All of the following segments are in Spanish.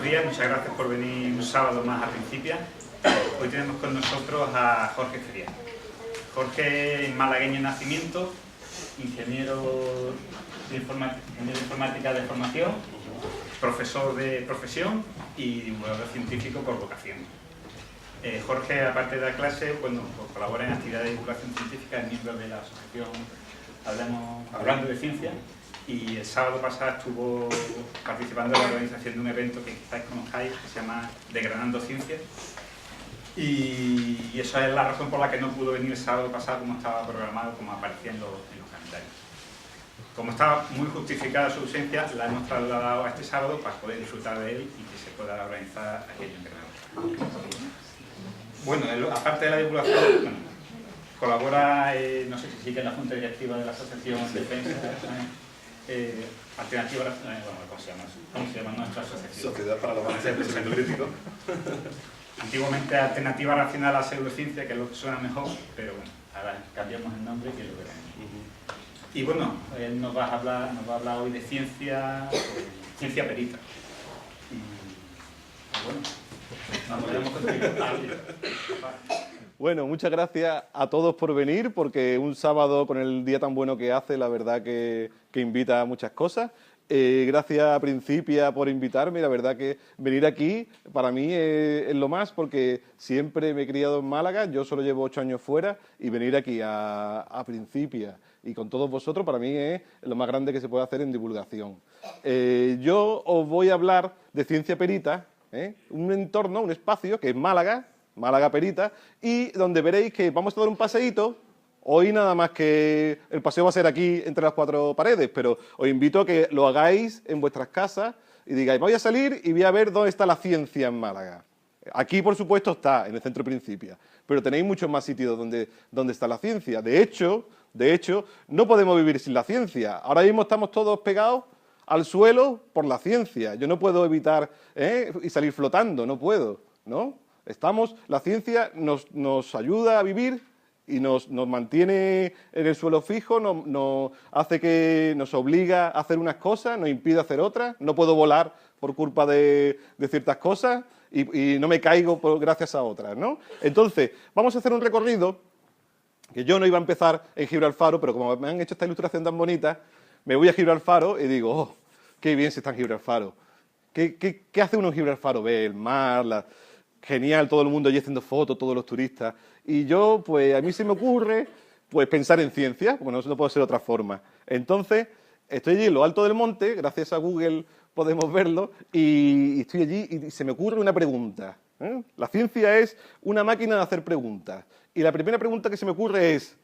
días, muchas gracias por venir un sábado más a Principia. Hoy tenemos con nosotros a Jorge Feria. Jorge es malagueño de nacimiento, ingeniero de informática de formación, profesor de profesión y divulgador científico por vocación. Jorge, aparte de la clase, bueno, pues colabora en actividades de divulgación científica, es miembro de la asociación Hablando de Ciencia, y el sábado pasado estuvo participando en la organización de un evento que quizás conozcáis, que se llama Desgranando Ciencias, y esa es la razón por la que no pudo venir el sábado pasado como estaba programado, como aparecía en los calendarios. Como estaba muy justificada su ausencia, la hemos trasladado a este sábado para poder disfrutar de él y que se pueda organizar aquello en Granada. Bueno, aparte de la divulgación, bueno, colabora, no sé si sigue en la Junta Directiva de la Asociación Defensa, Alternativa, ¿cómo se llama nuestra asociación? Sociedad para el Avance del Pensamiento Crítico. Antiguamente Alternativa Racional a la Pseudociencia, que es lo que suena mejor, pero bueno, ahora cambiamos el nombre y que lo veremos. Y bueno, él nos va a hablar hoy de ciencia perita. Y bueno, nos veremos contigo. Bueno, muchas gracias a todos por venir, porque un sábado con el día tan bueno que hace, la verdad que invita a muchas cosas. Gracias a Principia por invitarme, la verdad que venir aquí para mí es lo más, porque siempre me he criado en Málaga, yo solo llevo 8 años fuera, y venir aquí a Principia y con todos vosotros para mí es lo más grande que se puede hacer en divulgación. Yo os voy a hablar de ciencia perita, un entorno, un espacio que es Málaga Perita, y donde veréis que vamos a dar un paseíto. Hoy nada más que el paseo va a ser aquí entre las 4 paredes, pero os invito a que lo hagáis en vuestras casas y digáis, voy a salir y voy a ver dónde está la ciencia en Málaga. Aquí, por supuesto, está, en el Centro Principia, pero tenéis muchos más sitios donde está la ciencia. De hecho, no podemos vivir sin la ciencia. Ahora mismo estamos todos pegados al suelo por la ciencia. Yo no puedo evitar y salir flotando, no puedo, ¿no? La ciencia nos ayuda a vivir y nos mantiene en el suelo fijo, nos obliga a hacer unas cosas, nos impide hacer otras. No puedo volar por culpa de ciertas cosas y no me caigo gracias a otras, ¿no? Entonces, vamos a hacer un recorrido que yo no iba a empezar en Gibralfaro, pero como me han hecho esta ilustración tan bonita, me voy a Gibralfaro y digo, oh, qué bien se está en Gibralfaro. ¿Qué hace uno en Gibralfaro? Ve el mar, genial, todo el mundo allí haciendo fotos, todos los turistas. Y yo, pues, a mí se me ocurre, pues, pensar en ciencia, porque no puede ser de otra forma. Entonces, estoy allí en lo alto del monte, gracias a Google podemos verlo, y estoy allí y se me ocurre una pregunta. La ciencia es una máquina de hacer preguntas. Y la primera pregunta que se me ocurre es,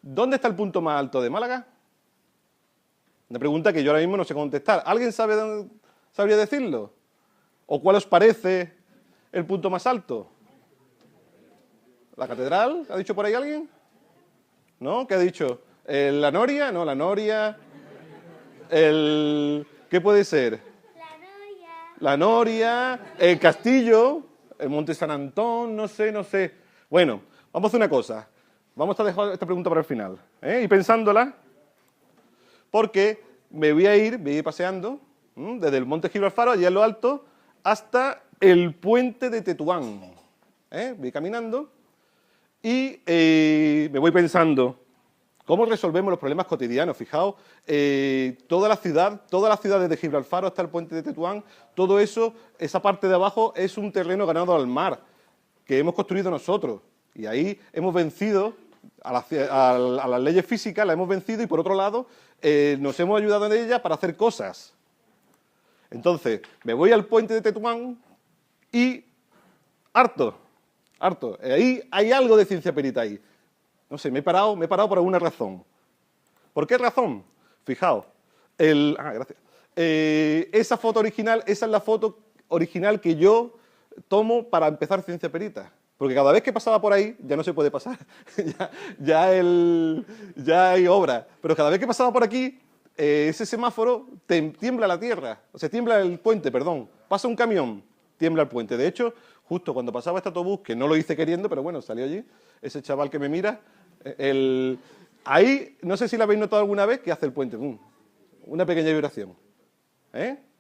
¿dónde está el punto más alto de Málaga? Una pregunta que yo ahora mismo no sé contestar. ¿Alguien sabría decirlo? ¿O cuál os parece el punto más alto? ¿La catedral? ¿Ha dicho por ahí alguien? ¿No? ¿Qué ha dicho? ¿La Noria? No, la Noria. ¿Qué puede ser? La Noria, el Castillo, el Monte San Antón, no sé. Bueno, vamos a hacer una cosa. Vamos a dejar esta pregunta para el final. Y pensándola, porque me voy a ir paseando desde el Monte Gibralfaro, allá en lo alto, hasta el puente de Tetuán. Voy caminando y me voy pensando cómo resolvemos los problemas cotidianos. Fijaos, toda la ciudad desde Gibralfaro hasta el puente de Tetuán, todo eso, esa parte de abajo es un terreno ganado al mar, que hemos construido nosotros. Y ahí hemos vencido a las leyes físicas, la hemos vencido y por otro lado nos hemos ayudado en ella para hacer cosas. Entonces, me voy al puente de Tetuán y harto. Ahí hay algo de ciencia perita ahí. No sé, me he parado por alguna razón. ¿Por qué razón? Fijaos. Gracias. Esa foto original, esa es la foto original que yo tomo para empezar ciencia perita. Porque cada vez que pasaba por ahí, ya no se puede pasar. ya hay obra. Pero cada vez que pasaba por aquí, ese semáforo tiembla la tierra. O sea, tiembla el puente, perdón. Pasa un camión, tiembla el puente. De hecho, justo cuando pasaba este autobús, que no lo hice queriendo, pero bueno, salió allí, ese chaval que me mira, ahí, no sé si lo habéis notado alguna vez, que hace el puente, una pequeña vibración.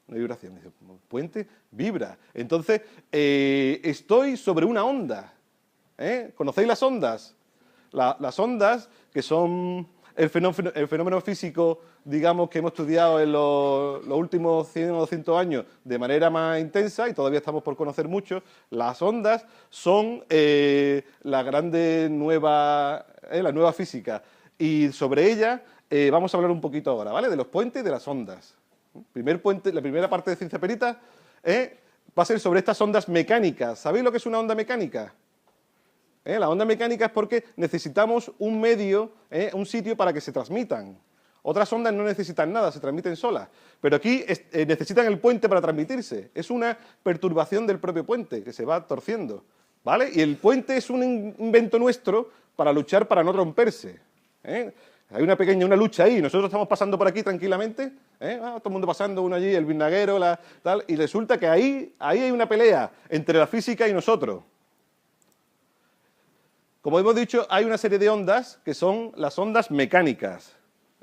No hay vibración. Dice, el puente vibra. Entonces, estoy sobre una onda. ¿Conocéis las ondas? Las ondas, que son el fenómeno físico, digamos, que hemos estudiado en los últimos 100 o 200 años de manera más intensa, y todavía estamos por conocer mucho. Las ondas son la nueva física. Y sobre ella vamos a hablar un poquito ahora, ¿vale? De los puentes y de las ondas. La primera parte de Ciencia Perita va a ser sobre estas ondas mecánicas. ¿Sabéis lo que es una onda mecánica? La onda mecánica es porque necesitamos un medio, un sitio para que se transmitan. Otras ondas no necesitan nada, se transmiten solas. Pero aquí necesitan el puente para transmitirse. Es una perturbación del propio puente que se va torciendo, ¿vale? Y el puente es un invento nuestro para luchar para no romperse. Hay una lucha ahí. Nosotros estamos pasando por aquí tranquilamente, todo el mundo pasando, uno allí, el vinaguero, tal, y resulta que ahí hay una pelea entre la física y nosotros. Como hemos dicho, hay una serie de ondas que son las ondas mecánicas.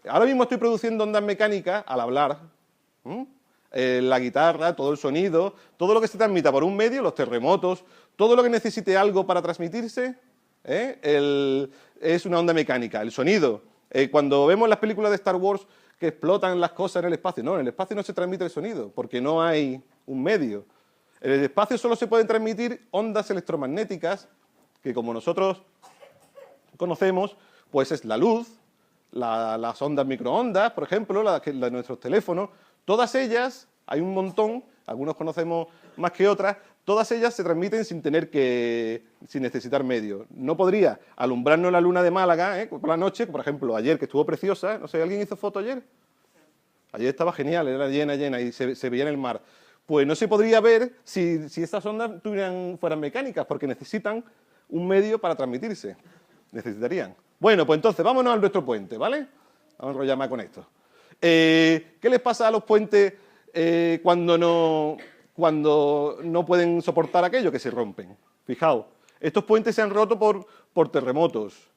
Ahora mismo estoy produciendo ondas mecánicas al hablar. La guitarra, todo el sonido, todo lo que se transmita por un medio, los terremotos, todo lo que necesite algo para transmitirse, es una onda mecánica. El sonido, cuando vemos las películas de Star Wars que explotan las cosas en el espacio, no, en el espacio no se transmite el sonido, porque no hay un medio. En el espacio solo se pueden transmitir ondas electromagnéticas, que como nosotros conocemos, pues es la luz, las ondas microondas, por ejemplo, la de nuestros teléfonos. Todas ellas, hay un montón, algunos conocemos más que otras, todas ellas se transmiten sin necesitar medios. No podría alumbrarnos la luna de Málaga por la noche, por ejemplo, ayer, que estuvo preciosa, no sé, ¿alguien hizo foto ayer? Ayer estaba genial, era llena, y se veía en el mar. Pues no se podría ver si estas ondas fueran mecánicas, porque necesitan un medio para transmitirse. Necesitarían. Bueno, pues entonces, vámonos a nuestro puente, ¿vale? Vamos a enrollar más con esto. ¿Qué les pasa a los puentes cuando no pueden soportar aquello? Que se rompen. Fijaos, estos puentes se han roto por terremotos.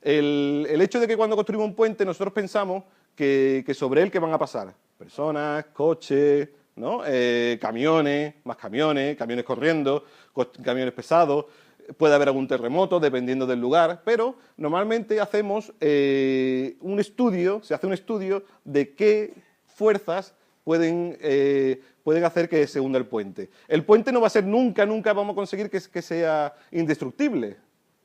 El hecho de que cuando construimos un puente nosotros pensamos que sobre él ¿qué van a pasar? Personas, coches, ¿no? Camiones, más camiones corriendo, camiones pesados. Puede haber algún terremoto, dependiendo del lugar, pero normalmente hacemos se hace un estudio de qué fuerzas pueden hacer que se hunda el puente. El puente no va a ser nunca vamos a conseguir que sea indestructible,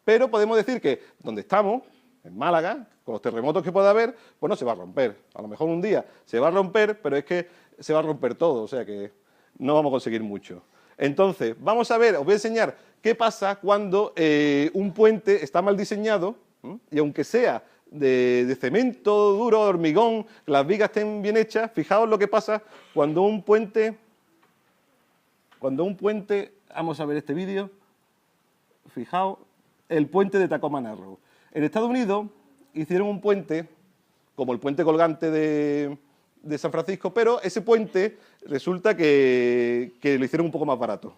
pero podemos decir que donde estamos, en Málaga, con los terremotos que pueda haber, pues no se va a romper. A lo mejor un día se va a romper, pero es que se va a romper todo, o sea que no vamos a conseguir mucho. Entonces, vamos a ver, os voy a enseñar qué pasa cuando un puente está mal diseñado, y aunque sea de cemento duro, de hormigón, las vigas estén bien hechas, fijaos lo que pasa cuando un puente, vamos a ver este vídeo, fijaos, el puente de Tacoma Narrows. En Estados Unidos hicieron un puente, como el puente colgante de San Francisco, pero ese puente resulta que lo hicieron un poco más barato.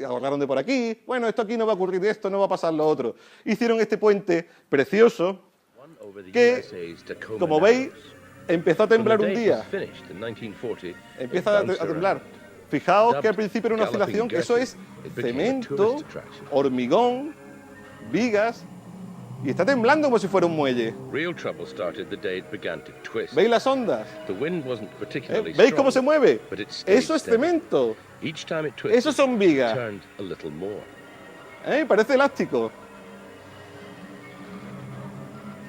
Ahorraron de por aquí, bueno, esto aquí no va a ocurrir esto, no va a pasar lo otro. Hicieron este puente precioso que, como veis, empezó a temblar un día. Empieza a temblar. Fijaos que al principio era una oscilación, que eso es cemento, hormigón, vigas, y está temblando como si fuera un muelle. ¿Veis las ondas? ¿Veis cómo se mueve? Eso es cemento. Eso son vigas. Parece elástico.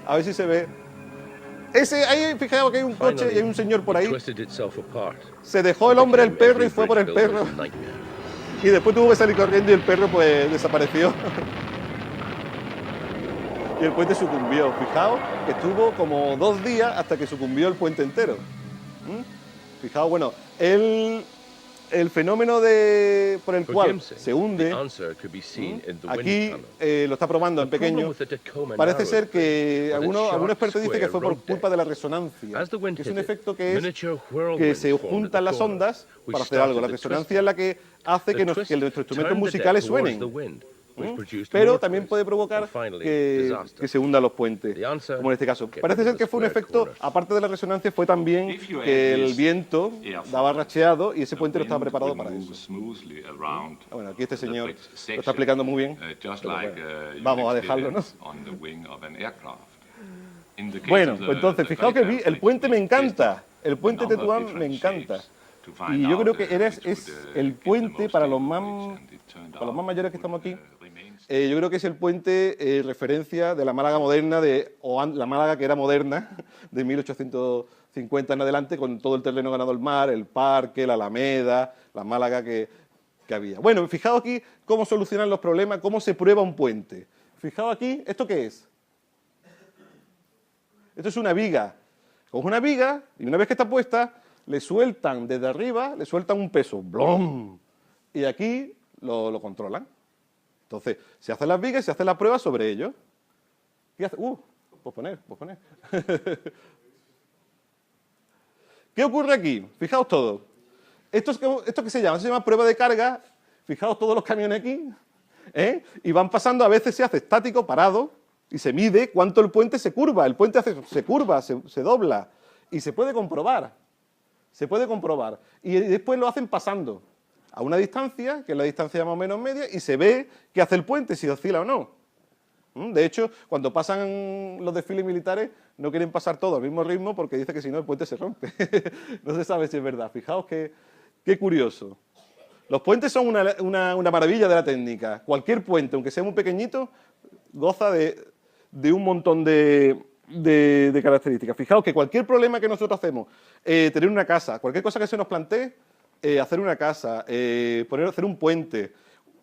A ver si se ve. Ahí, fijaos que hay un coche y hay un señor por ahí. Se dejó el hombre el perro y fue por el perro. Y después tuvo que salir corriendo y el perro pues desapareció. Y el puente sucumbió. Fijaos que estuvo como 2 días hasta que sucumbió el puente entero. Fijaos, bueno, el fenómeno por el cual se hunde, aquí lo está probando en pequeño, parece ser que algún experto dice que fue por culpa de la resonancia, que es un efecto que se juntan las ondas para hacer algo. La resonancia es la que hace que nuestros instrumentos musicales suenen. Pero también puede provocar que se hundan los puentes, como en este caso. Parece ser que fue un efecto, aparte de la resonancia, fue también que el viento daba racheado y ese puente no estaba preparado para eso. Bueno, aquí este señor lo está explicando muy bien. Bueno, vamos a dejarlo, ¿no? Bueno, pues entonces, fijaos que el puente me encanta. El puente de Tetuán me encanta. Y yo creo que es el puente para los más mayores que estamos aquí. Yo creo que es el puente referencia de la Málaga moderna, o la Málaga que era moderna, de 1850 en adelante, con todo el terreno ganado al mar, el parque, la Alameda, la Málaga que había. Bueno, fijaos aquí cómo solucionan los problemas, cómo se prueba un puente. Fijaos aquí, ¿esto qué es? Esto es una viga. Coge una viga y una vez que está puesta, le sueltan desde arriba, le sueltan un peso. ¡Blom! Y aquí lo controlan. Entonces, se hacen las vigas y se hacen las pruebas sobre ello. ¿Qué hace? Posponer. ¿Qué ocurre aquí? Fijaos todo. ¿Esto qué se llama? Se llama prueba de carga. Fijaos todos los camiones aquí. Y van pasando, a veces se hace estático, parado, y se mide cuánto el puente se curva. El puente se curva, se dobla. Y se puede comprobar. Y después lo hacen pasando a una distancia, que es la distancia más o menos media, y se ve qué hace el puente, si oscila o no. De hecho, cuando pasan los desfiles militares, no quieren pasar todo al mismo ritmo porque dice que si no el puente se rompe. No se sabe si es verdad. Fijaos qué curioso. Los puentes son una maravilla de la técnica. Cualquier puente, aunque sea muy pequeñito, goza de un montón de características. Fijaos que cualquier problema que nosotros hacemos, tener una casa, cualquier cosa que se nos plantee, hacer una casa, hacer un puente,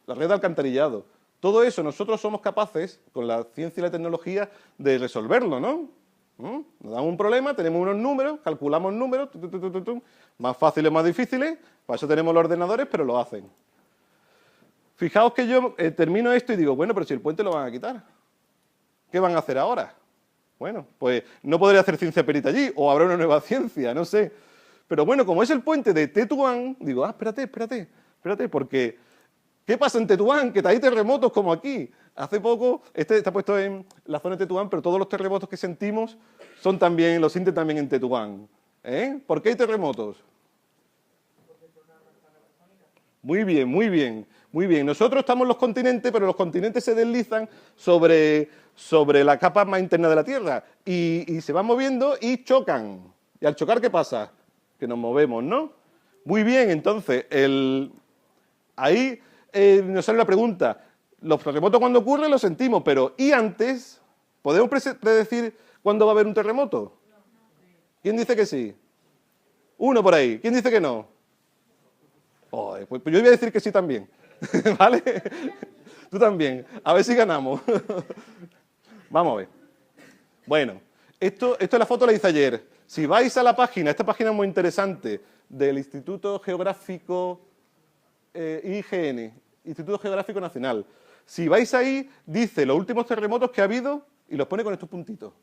la red de alcantarillado, todo eso nosotros somos capaces, con la ciencia y la tecnología, de resolverlo, ¿no? Nos damos un problema, tenemos unos números, calculamos números, más fáciles, más difíciles, para eso tenemos los ordenadores, pero lo hacen. Fijaos que yo termino esto y digo, bueno, pero si el puente lo van a quitar, ¿qué van a hacer ahora? Bueno, pues no podré hacer ciencia perita allí, o habrá una nueva ciencia, no sé. Pero bueno, como es el puente de Tetuán, digo, espérate, porque ¿qué pasa en Tetuán? Que hay terremotos como aquí. Hace poco, este está puesto en la zona de Tetuán, pero todos los terremotos que sentimos los sienten también en Tetuán. ¿Por qué hay terremotos? Muy bien. Nosotros estamos en los continentes, pero los continentes se deslizan sobre la capa más interna de la Tierra y se van moviendo y chocan. Y al chocar, ¿qué pasa? Que nos movemos, ¿no? Muy bien, entonces, ahí nos sale la pregunta. Los terremotos cuando ocurren los sentimos, pero ¿y antes? ¿Podemos predecir cuándo va a haber un terremoto? ¿Quién dice que sí? Uno por ahí. ¿Quién dice que no? Pues yo voy a decir que sí también. ¿Vale? Tú también. A ver si ganamos. Vamos a ver. Bueno, esto es la foto que la hice ayer. Si vais a la página, esta página es muy interesante, del Instituto Geográfico IGN, Instituto Geográfico Nacional. Si vais ahí, dice los últimos terremotos que ha habido y los pone con estos puntitos.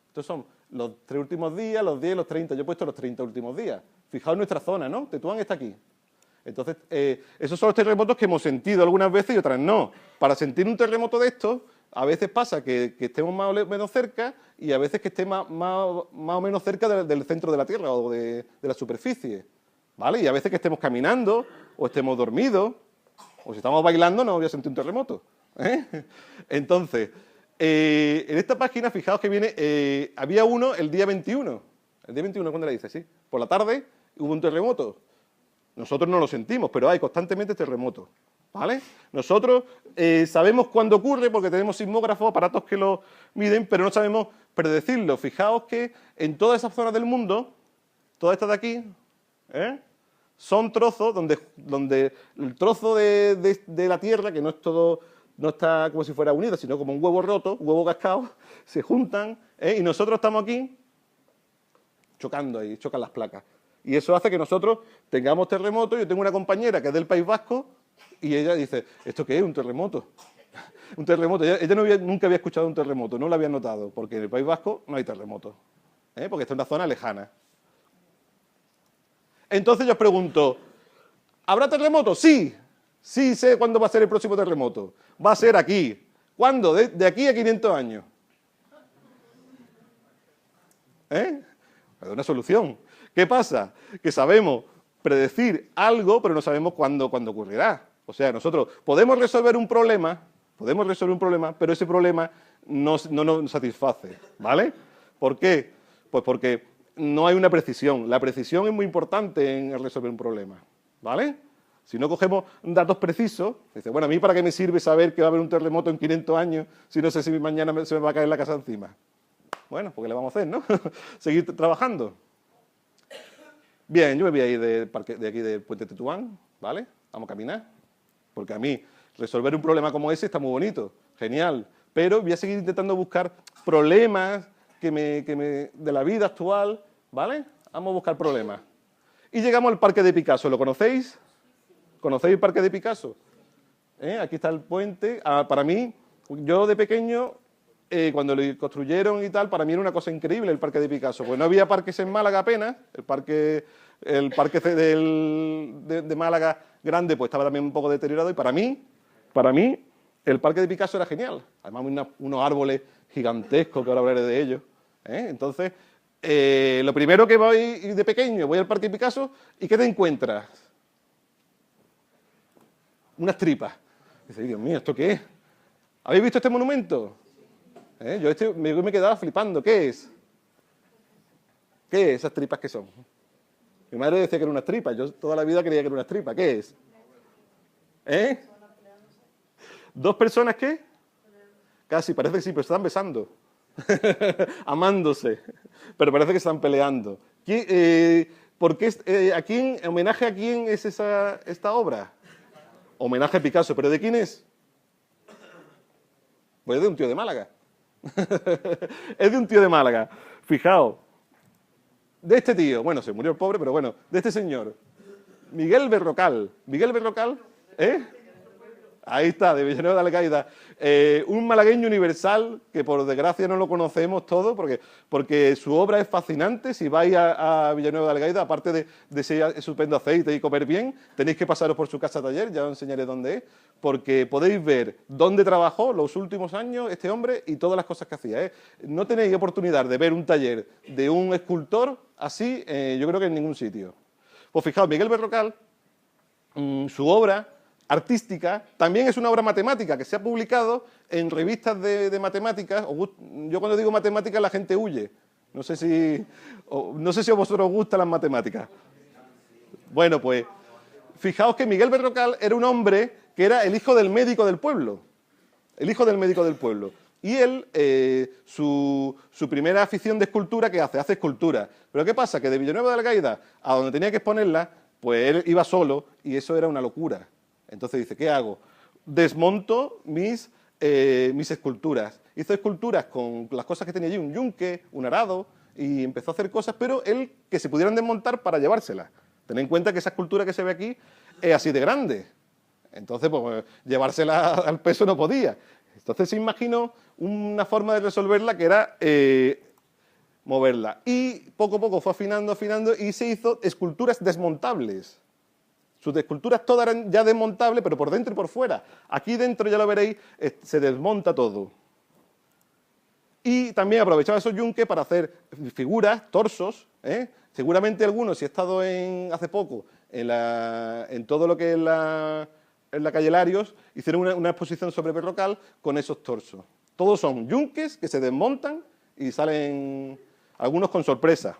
Estos son los 3 últimos días, los 10, los 30. Yo he puesto los 30 últimos días. Fijaos nuestra zona, ¿no? Tetuán está aquí. Entonces, esos son los terremotos que hemos sentido algunas veces y otras no. Para sentir un terremoto de estos, a veces pasa que estemos más o menos cerca y a veces que esté más o menos cerca del centro de la Tierra o de la superficie. ¿Vale? Y a veces que estemos caminando o estemos dormidos o si estamos bailando no voy a sentir un terremoto. Entonces, en esta página, fijaos que viene, había uno el día 21. El día 21, ¿cuándo le dice? Sí. Por la tarde hubo un terremoto. Nosotros no lo sentimos, pero hay constantemente terremotos, ¿vale? Nosotros sabemos cuándo ocurre porque tenemos sismógrafos, aparatos que lo miden, pero no sabemos predecirlo. Fijaos que en todas esas zonas del mundo, todas estas de aquí, son trozos donde el trozo de la Tierra, que no es todo, no está como si fuera unido, sino como un huevo roto, un huevo cascado, se juntan, y nosotros estamos aquí chocando ahí, chocan las placas. Y eso hace que nosotros tengamos terremotos. Yo tengo una compañera que es del País Vasco y ella dice, ¿esto qué es? Un terremoto. Un terremoto. Ella nunca había escuchado un terremoto, no lo había notado, porque en el País Vasco no hay terremotos, porque está en una zona lejana. Entonces yo os pregunto, ¿habrá terremotos? Sí. Sí sé cuándo va a ser el próximo terremoto. Va a ser aquí. ¿Cuándo? De aquí a 500 años. ¿Eh? Es una solución. ¿Qué pasa? Que sabemos predecir algo, pero no sabemos cuándo ocurrirá. O sea, nosotros podemos resolver un problema, pero ese problema no nos satisface, ¿vale? ¿Por qué? Pues porque no hay una precisión. La precisión es muy importante en resolver un problema, ¿vale? Si no cogemos datos precisos, dice, bueno, ¿a mí para qué me sirve saber que va a haber un terremoto en 500 años si no sé si mañana se me va a caer la casa encima? Bueno, pues ¿qué le vamos a hacer, no? Seguir trabajando. Bien, yo me voy a ir de aquí del Puente Tetuán, ¿vale? Vamos a caminar, porque a mí resolver un problema como ese está muy bonito, genial, pero voy a seguir intentando buscar problemas de la vida actual, ¿vale? Vamos a buscar problemas. Y llegamos al Parque de Picasso, ¿lo conocéis? ¿Conocéis el Parque de Picasso? Aquí está el puente. Para mí, yo de pequeño, cuando lo construyeron y tal, para mí era una cosa increíble el Parque de Picasso, pues no había parques en Málaga apenas, el parque de Málaga grande pues estaba también un poco deteriorado y para mí, el Parque de Picasso era genial. Además, unos árboles gigantescos, que ahora hablaré de ellos. Entonces, lo primero que voy de pequeño, voy al Parque de Picasso y ¿qué te encuentras? Unas tripas. Dice, Dios mío, ¿esto qué es? ¿Habéis visto este monumento? Yo me quedaba flipando. ¿Qué es? ¿Qué es esas tripas que son? Mi madre decía que eran unas tripas. Yo toda la vida creía que eran unas tripas. ¿Qué es? ¿Dos personas qué? Casi, parece que sí, pero se están besando. Amándose. Pero parece que están peleando. ¿Por qué, en homenaje a quién es esta obra? Homenaje a Picasso. ¿Pero de quién es? Pues es de un tío de Málaga. Es de un tío de Málaga. Fijaos. De este tío. Bueno, se murió el pobre, pero bueno. De este señor. Miguel Berrocal. Miguel Berrocal, ahí está, de Villanueva de Algaida. Un malagueño universal que por desgracia no lo conocemos todo porque su obra es fascinante. Si vais a Villanueva de Algaida, aparte de ese estupendo aceite y comer bien, tenéis que pasaros por su casa taller, ya os enseñaré dónde es, porque podéis ver dónde trabajó los últimos años este hombre y todas las cosas que hacía. No tenéis oportunidad de ver un taller de un escultor así, yo creo que en ningún sitio. Pues fijaos, Miguel Berrocal, su obra artística también es una obra matemática que se ha publicado en revistas de matemáticas. Yo cuando digo matemáticas la gente huye. No sé si a vosotros os gustan las matemáticas. Bueno, pues fijaos que Miguel Berrocal era un hombre que era el hijo del médico del pueblo. El hijo del médico del pueblo. Y él, su primera afición de escultura, ¿qué hace? Hace escultura. Pero ¿qué pasa? Que de Villanueva de Algaida a donde tenía que exponerla, pues él iba solo y eso era una locura. Entonces dice, ¿qué hago? Desmonto mis esculturas. Hizo esculturas con las cosas que tenía allí, un yunque, un arado, y empezó a hacer cosas, pero él que se pudieran desmontar para llevárselas. Tened en cuenta que esa escultura que se ve aquí es así de grande. Entonces, pues llevársela al peso no podía. Entonces se imaginó una forma de resolverla que era moverla. Y poco a poco fue afinando y se hizo esculturas desmontables. Sus esculturas todas eran ya desmontables, pero por dentro y por fuera. Aquí dentro, ya lo veréis, se desmonta todo. Y también aprovechaba esos yunques para hacer figuras, torsos. Seguramente algunos, si he estado hace poco en todo lo que es en la calle Larios, hicieron una exposición sobre Berrocal con esos torsos. Todos son yunques que se desmontan y salen algunos con sorpresa.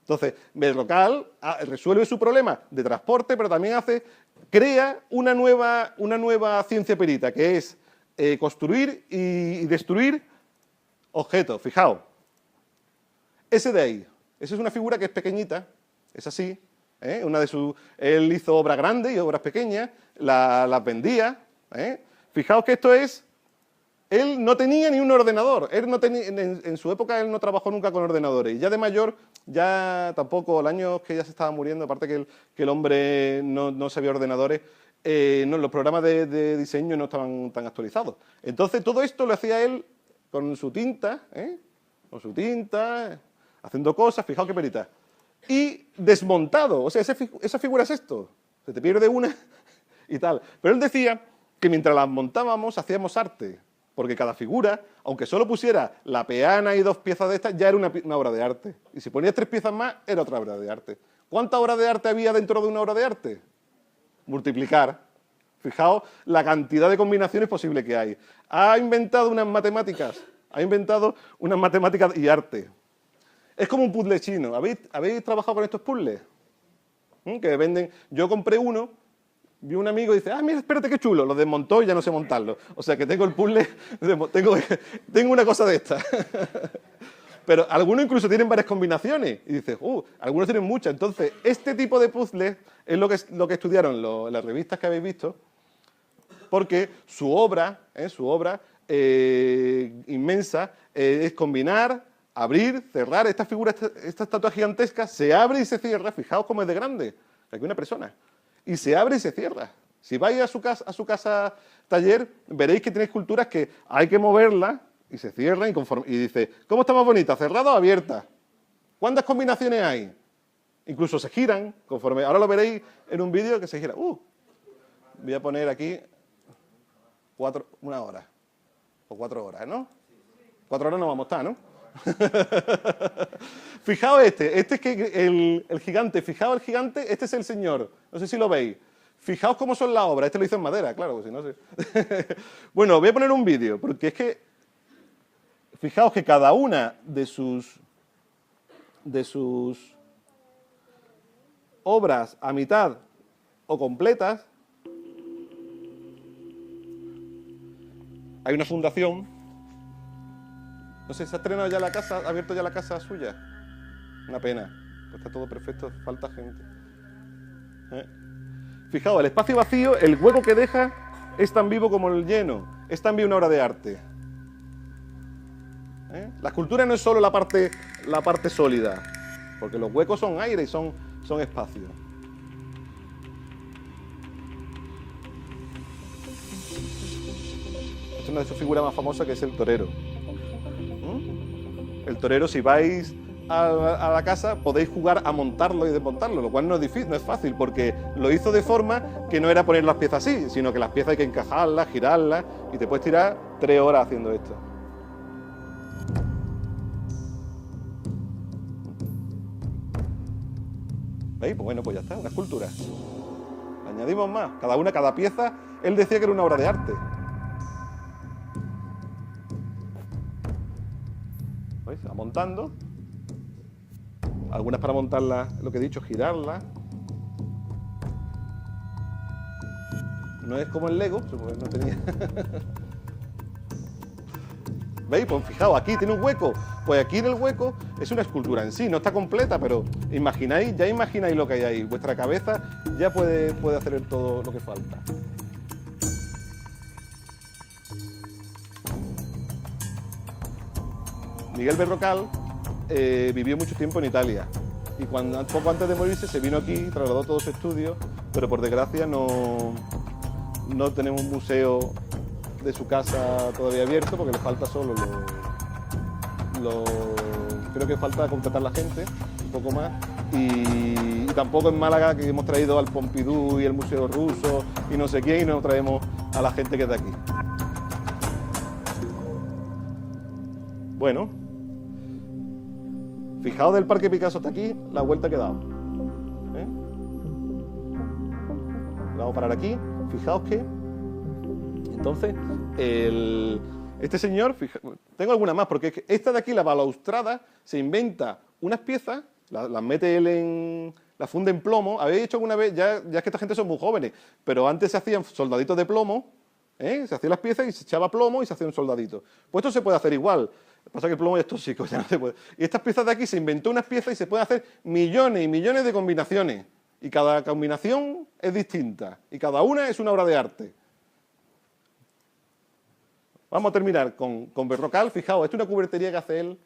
Entonces, Berrocal resuelve su problema de transporte, pero también crea una nueva ciencia perita, que es construir y destruir objetos. Fijaos, ese de ahí, esa es una figura que es pequeñita, es así, él hizo obras grandes y obras pequeñas, las vendía. Fijaos que esto es. Él no tenía ni un ordenador. En su época él no trabajó nunca con ordenadores. Y ya de mayor, ya tampoco, al año que ya se estaba muriendo, aparte que el hombre no sabía ordenadores, los programas de diseño no estaban tan actualizados. Entonces todo esto lo hacía él con su tinta, haciendo cosas, fijaos qué perita. Y desmontado. O sea, esa figura es esto. Se te pierde una y tal. Pero él decía que mientras las montábamos hacíamos arte, porque cada figura, aunque solo pusiera la peana y 2 piezas de estas, ya era una obra de arte. Y si ponías 3 piezas más, era otra obra de arte. ¿Cuántas obras de arte había dentro de una obra de arte? Multiplicar. Fijaos la cantidad de combinaciones posibles que hay. Ha inventado unas matemáticas y arte. Es como un puzzle chino. ¿Habéis trabajado con estos puzzles? Que venden. Yo compré uno, vi un amigo y dice, mira, espérate qué chulo, lo desmontó y ya no sé montarlo. O sea que tengo el puzzle, tengo una cosa de esta. Pero algunos incluso tienen varias combinaciones. Y dices, algunos tienen muchas. Entonces, este tipo de puzzles es lo que estudiaron las revistas que habéis visto, porque su obra inmensa es combinar, abrir, cerrar. Esta figura, esta estatua gigantesca, se abre y se cierra. Fijaos cómo es de grande. Aquí hay una persona. Y se abre y se cierra. Si vais a su casa taller, veréis que tiene esculturas que hay que moverlas y se cierran y dice, ¿cómo está más bonita? ¿Cerrada o abierta? ¿Cuántas combinaciones hay? Incluso se giran, conforme. Ahora lo veréis en un vídeo que se gira. Voy a poner aquí 1 hora. O 4 horas, ¿no? 4 horas no vamos a estar, ¿no? Fijaos este es que el gigante, fijaos el gigante, este es el señor, no sé si lo veis. Fijaos cómo son las obras, este lo hizo en madera, claro, pues si no sé. Bueno, voy a poner un vídeo, porque es que fijaos que cada una de sus obras a mitad o completas, hay una fundación. No sé, ¿se ha estrenado ya la casa? ¿Ha abierto ya la casa suya? Una pena. Pues está todo perfecto, falta gente. Fijaos, el espacio vacío, el hueco que deja, es tan vivo como el lleno. Es también una obra de arte. La escultura no es solo la parte sólida, porque los huecos son aire y son espacio. Esta es una de sus figuras más famosas, que es el torero. El torero, si vais a la casa, podéis jugar a montarlo y desmontarlo, lo cual no es difícil, no es fácil, porque lo hizo de forma que no era poner las piezas así, sino que las piezas hay que encajarlas, girarlas, y te puedes tirar 3 horas haciendo esto. ¿Veis? Pues bueno, pues ya está, una escultura. Añadimos más, cada pieza, él decía que era una obra de arte. ¿Veis? Va montando. Algunas para montarlas, lo que he dicho, girarlas. No es como el Lego, porque no tenía. ¿Veis? Pues fijaos, aquí tiene un hueco. Pues aquí en el hueco es una escultura en sí, no está completa, pero ya imagináis lo que hay ahí. Vuestra cabeza ya puede hacer todo lo que falta. Miguel Berrocal vivió mucho tiempo en Italia y poco antes de morirse se vino aquí, trasladó todo su estudio, pero por desgracia no tenemos un museo de su casa todavía abierto porque le falta solo creo que falta contratar a la gente, un poco más, y tampoco en Málaga, que hemos traído al Pompidou y el Museo Ruso y no sé quién, y no traemos a la gente que es de aquí. Bueno, fijaos del Parque Picasso hasta aquí, la vuelta que he dado. Vamos a parar aquí, fijaos que entonces este señor, tengo alguna más, porque esta de aquí, la balaustrada, se inventa unas piezas, las mete él la funde en plomo. ¿Habéis hecho alguna vez? Ya es que esta gente son muy jóvenes, pero antes se hacían soldaditos de plomo, se hacían las piezas y se echaba plomo y se hacía un soldadito. Pues esto se puede hacer igual. Lo que pasa es que el plomo ya es tóxico, ya no se puede. Y estas piezas de aquí, se inventó unas piezas y se pueden hacer millones y millones de combinaciones. Y cada combinación es distinta. Y cada una es una obra de arte. Vamos a terminar con Berrocal. Fijaos, esto es una cubertería que hace él.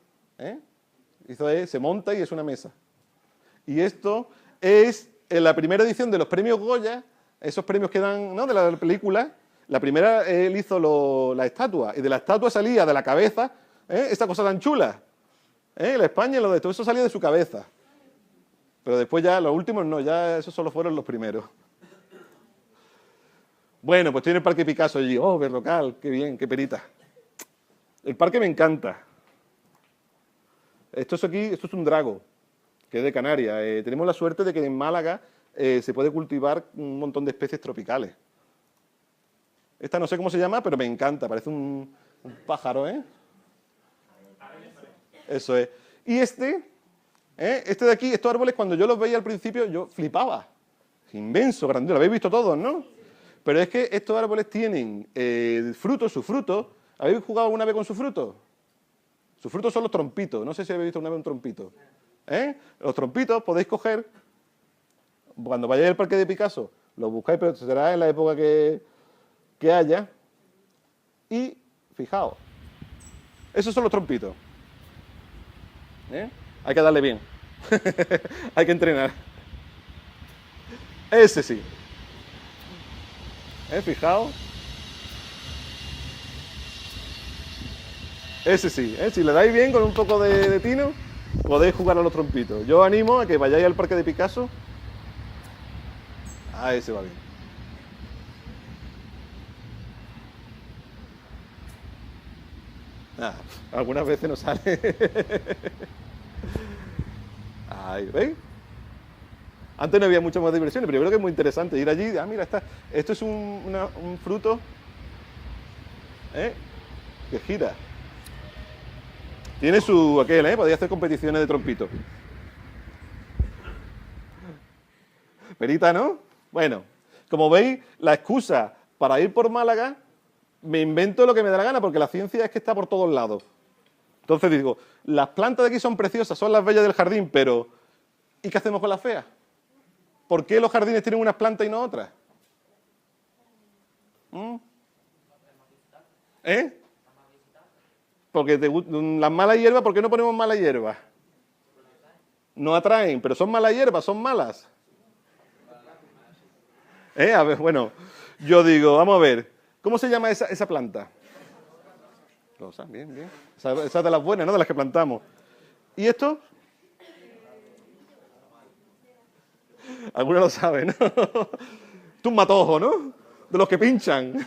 Se monta y es una mesa. Y esto es en la primera edición de los premios Goya, esos premios que dan, ¿no?, de la película. La primera, él hizo la estatua, y de la estatua salía de la cabeza esta cosa tan chula. La España, lo de todo eso salía de su cabeza. Pero después ya, los últimos no, ya esos solo fueron los primeros. Bueno, pues estoy en el Parque Picasso allí. Oh, Berrocal, qué bien, qué perita. El parque me encanta. Esto es un drago, que es de Canarias. Tenemos la suerte de que en Málaga se puede cultivar un montón de especies tropicales. Esta no sé cómo se llama, pero me encanta. Parece un pájaro, ¿eh? Eso es. Y este de aquí, estos árboles, cuando yo los veía al principio, yo flipaba. Inmenso, grande. Lo habéis visto todos, ¿no? Pero es que estos árboles tienen frutos, sus frutos. ¿Habéis jugado alguna vez con sus frutos? Sus frutos son los trompitos. No sé si habéis visto una vez un trompito. Los trompitos podéis coger, cuando vayáis al Parque de Picasso, los buscáis, pero será en la época que haya. Y, fijaos, esos son los trompitos. Hay que darle bien. Hay que entrenar. Ese sí. Fijaos. Ese sí. Si le dais bien con un poco de tino, podéis jugar a los trompitos. Yo os animo a que vayáis al Parque de Picasso. Ah, ese va bien. Algunas veces no sale. Ahí, ¿veis? Antes no había muchas más diversiones, pero yo creo que es muy interesante ir allí. Mira, esto es un fruto que gira. Tiene su aquel, podía hacer competiciones de trompito. Perita, ¿no? Bueno, como veis, la excusa para ir por Málaga, me invento lo que me da la gana, porque la ciencia es que está por todos lados. Entonces digo, las plantas de aquí son preciosas, son las bellas del jardín, pero ¿y qué hacemos con las feas? ¿Por qué los jardines tienen unas plantas y no otras? Porque las malas hierbas, ¿por qué no ponemos malas hierbas? No atraen, pero son malas hierbas, son malas. A ver, bueno, yo digo, vamos a ver, ¿cómo se llama esa planta? Rosa, bien, bien. Esa de las buenas, ¿no? De las que plantamos. ¿Y esto? Algunos lo saben, ¿no? Esto es un matojo, ¿no? De los que pinchan.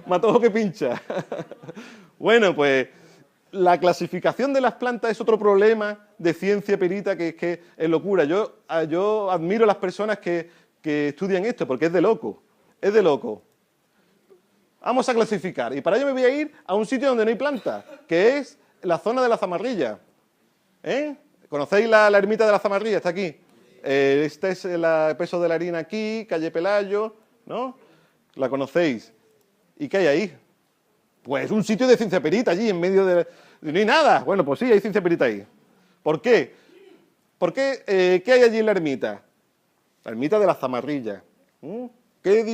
Matojo que pincha. Bueno, pues la clasificación de las plantas es otro problema de ciencia perita que es locura. Yo admiro a las personas que estudian esto porque es de loco. Es de loco. Vamos a clasificar. Y para ello me voy a ir a un sitio donde no hay plantas, que es la zona de la Zamarrilla. ¿Conocéis la ermita de la Zamarrilla? Está aquí. Este es el peso de la harina aquí, calle Pelayo, ¿no? La conocéis. ¿Y qué hay ahí? Pues un sitio de ciencia perita allí, en medio de... No hay nada. Bueno, pues sí, hay ciencia perita ahí. ¿Por qué? ¿Qué hay allí en la ermita? La ermita de la Zamarrilla. ¿Qué os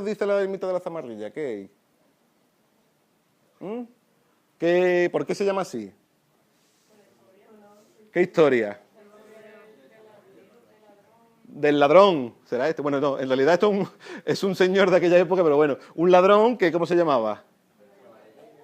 dice la ermita de la Zamarrilla? ¿Qué hay? ¿Por qué se llama así? ¿Qué historia? Del ladrón, ¿será este? Bueno, no, en realidad esto es un señor de aquella época, pero bueno, un ladrón que, ¿cómo se llamaba?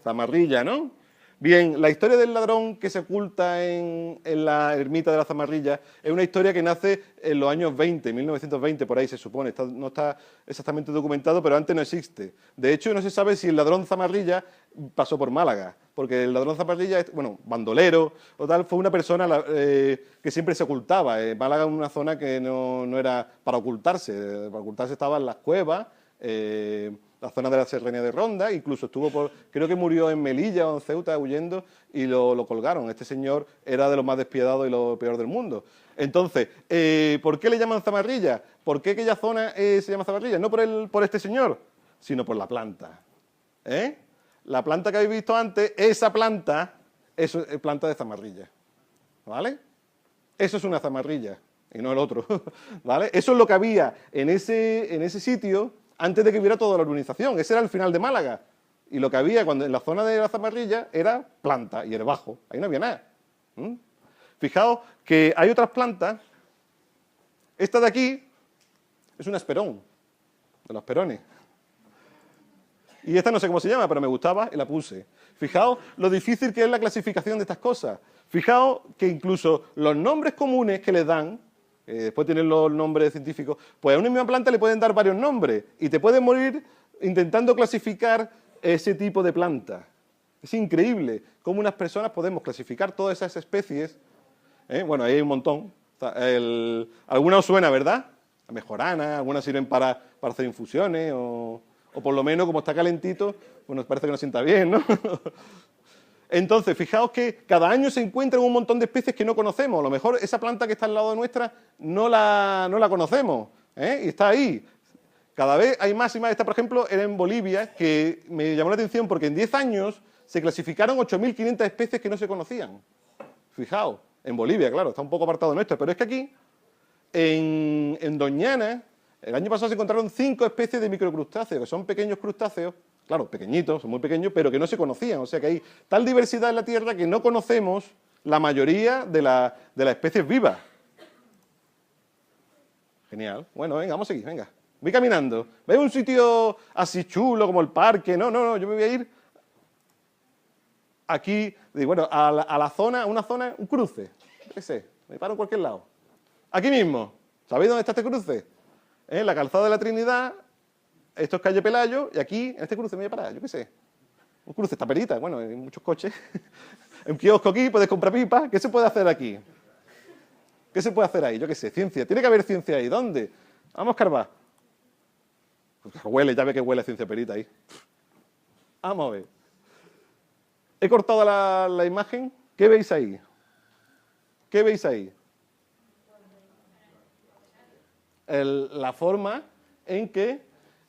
Zamarrilla, ¿no? Bien, la historia del ladrón que se oculta en la ermita de la Zamarrilla es una historia que nace en los años 20, 1920, por ahí se supone, no está exactamente documentado, pero antes no existe. De hecho, no se sabe si el ladrón Zamarrilla pasó por Málaga, porque el ladrón Zamarrilla, bueno, bandolero o tal, fue una persona que siempre se ocultaba. Málaga es una zona que no era para ocultarse estaba en las cuevas, la zona de la Serranía de Ronda, incluso estuvo creo que murió en Melilla o en Ceuta huyendo y lo colgaron. Este señor era de los más despiadados y lo peor del mundo. Entonces, ¿por qué le llaman Zamarrilla? ¿Por qué aquella zona se llama Zamarrilla? No por este señor, sino por la planta. La planta que habéis visto antes, esa planta, eso es planta de zamarrilla. ¿Vale? Eso es una zamarrilla y no el otro. ¿Vale? Eso es lo que había en ese sitio antes de que hubiera toda la urbanización. Ese era el final de Málaga. Y lo que había en la zona de la Zamarrilla era planta y herbajo. Ahí no había nada. Fijaos que hay otras plantas. Esta de aquí es un esperón, de los esperones. Y esta no sé cómo se llama, pero me gustaba y la puse. Fijaos lo difícil que es la clasificación de estas cosas. Fijaos que incluso los nombres comunes que les dan después tienen los nombres científicos, pues a una misma planta le pueden dar varios nombres y te pueden morir intentando clasificar ese tipo de planta. Es increíble cómo unas personas podemos clasificar todas esas especies. Bueno, ahí hay un montón. Alguna os suena, ¿verdad? La mejorana, algunas sirven para hacer infusiones o por lo menos, como está calentito, pues nos parece que nos sienta bien, ¿no? Entonces, fijaos que cada año se encuentran un montón de especies que no conocemos. A lo mejor esa planta que está al lado de nuestra no la conocemos, y está ahí. Cada vez hay más y más. Esta, por ejemplo, era en Bolivia, que me llamó la atención porque en 10 años se clasificaron 8.500 especies que no se conocían. Fijaos, en Bolivia, claro, está un poco apartado nuestro, pero es que aquí, en Doñana, el año pasado se encontraron 5 especies de microcrustáceos, que son pequeños crustáceos, claro, pequeñitos, son muy pequeños, pero que no se conocían. O sea que hay tal diversidad en la Tierra que no conocemos la mayoría de las especies vivas. Genial. Bueno, venga, vamos a seguir, venga. Voy caminando. ¿Veis un sitio así chulo como el parque? No, yo me voy a ir aquí, bueno, a la zona, un cruce. ¿Qué sé? Me paro en cualquier lado. Aquí mismo. ¿Sabéis dónde está este cruce? En la calzada de la Trinidad. Esto es calle Pelayo, y aquí, en este cruce, me voy a parar, yo qué sé. Un cruce, esta perita, bueno, hay muchos coches. Un kiosco aquí, puedes comprar pipas. ¿Qué se puede hacer aquí? ¿Qué se puede hacer ahí? Yo qué sé, ciencia. Tiene que haber ciencia ahí. ¿Dónde? Vamos a escarbar. Pues huele, ya ve que huele ciencia perita ahí. Vamos a ver. He cortado la imagen. ¿Qué veis ahí? ¿Qué veis ahí? La forma en que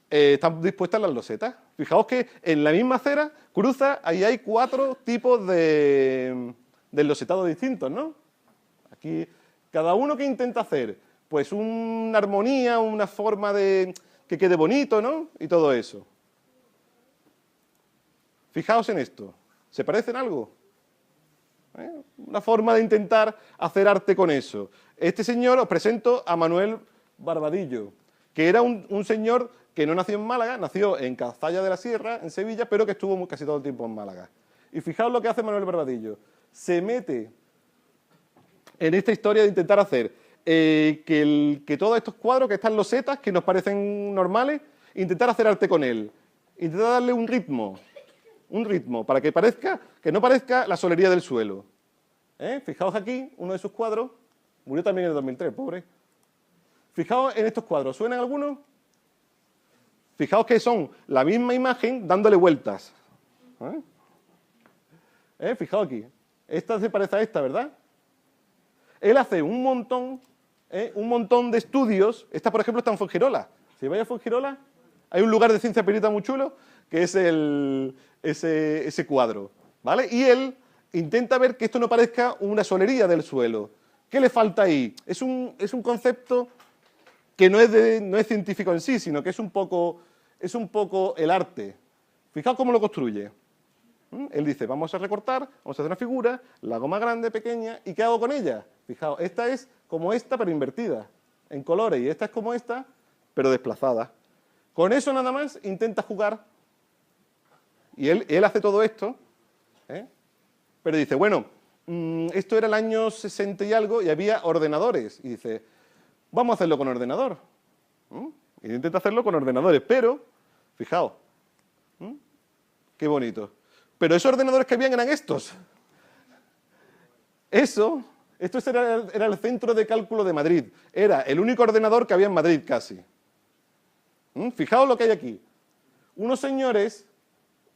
están dispuestas las losetas. Fijaos que en la misma acera cruza, ahí hay 4 tipos de losetado distintos, ¿no? Aquí, cada uno que intenta hacer, pues una armonía, una forma de que quede bonito, ¿no? Y todo eso. Fijaos en esto. ¿Se parecen algo? Una forma de intentar hacer arte con eso. Este señor, os presento a Manuel Barbadillo, que era un señor que no nació en Málaga, nació en Cazalla de la Sierra, en Sevilla, pero que estuvo casi todo el tiempo en Málaga. Y fijaos lo que hace Manuel Barbadillo. Se mete en esta historia de intentar hacer que todos estos cuadros, que están losetas, que nos parecen normales, intentar hacer arte con él. Intentar darle un ritmo, para que no parezca la solería del suelo. Fijaos aquí, uno de sus cuadros, murió también en el 2003, pobre. Fijaos en estos cuadros, ¿suenan algunos? Fijaos que son la misma imagen dándole vueltas. Fijaos aquí. Esta se parece a esta, ¿verdad? Él hace un montón de estudios. Esta, por ejemplo, está en Fuengirola. Si vais a Fuengirola, hay un lugar de ciencia perita muy chulo, que es ese cuadro, ¿vale? Y él intenta ver que esto no parezca una solería del suelo. ¿Qué le falta ahí? Es un concepto que no es científico en sí, sino que es un poco el arte. Fijaos cómo lo construye. Él dice, vamos a recortar, vamos a hacer una figura, la hago más grande, pequeña, ¿y qué hago con ella? Fijaos, esta es como esta, pero invertida, en colores, y esta es como esta, pero desplazada. Con eso nada más intenta jugar, y él hace todo esto, pero dice, bueno, esto era el año 60 y algo, y había ordenadores, y dice, vamos a hacerlo con ordenador. Y intenta hacerlo con ordenadores, pero, fijaos, qué bonito. Pero esos ordenadores que habían eran estos. Esto era el centro de cálculo de Madrid. Era el único ordenador que había en Madrid casi. Fijaos lo que hay aquí. Unos señores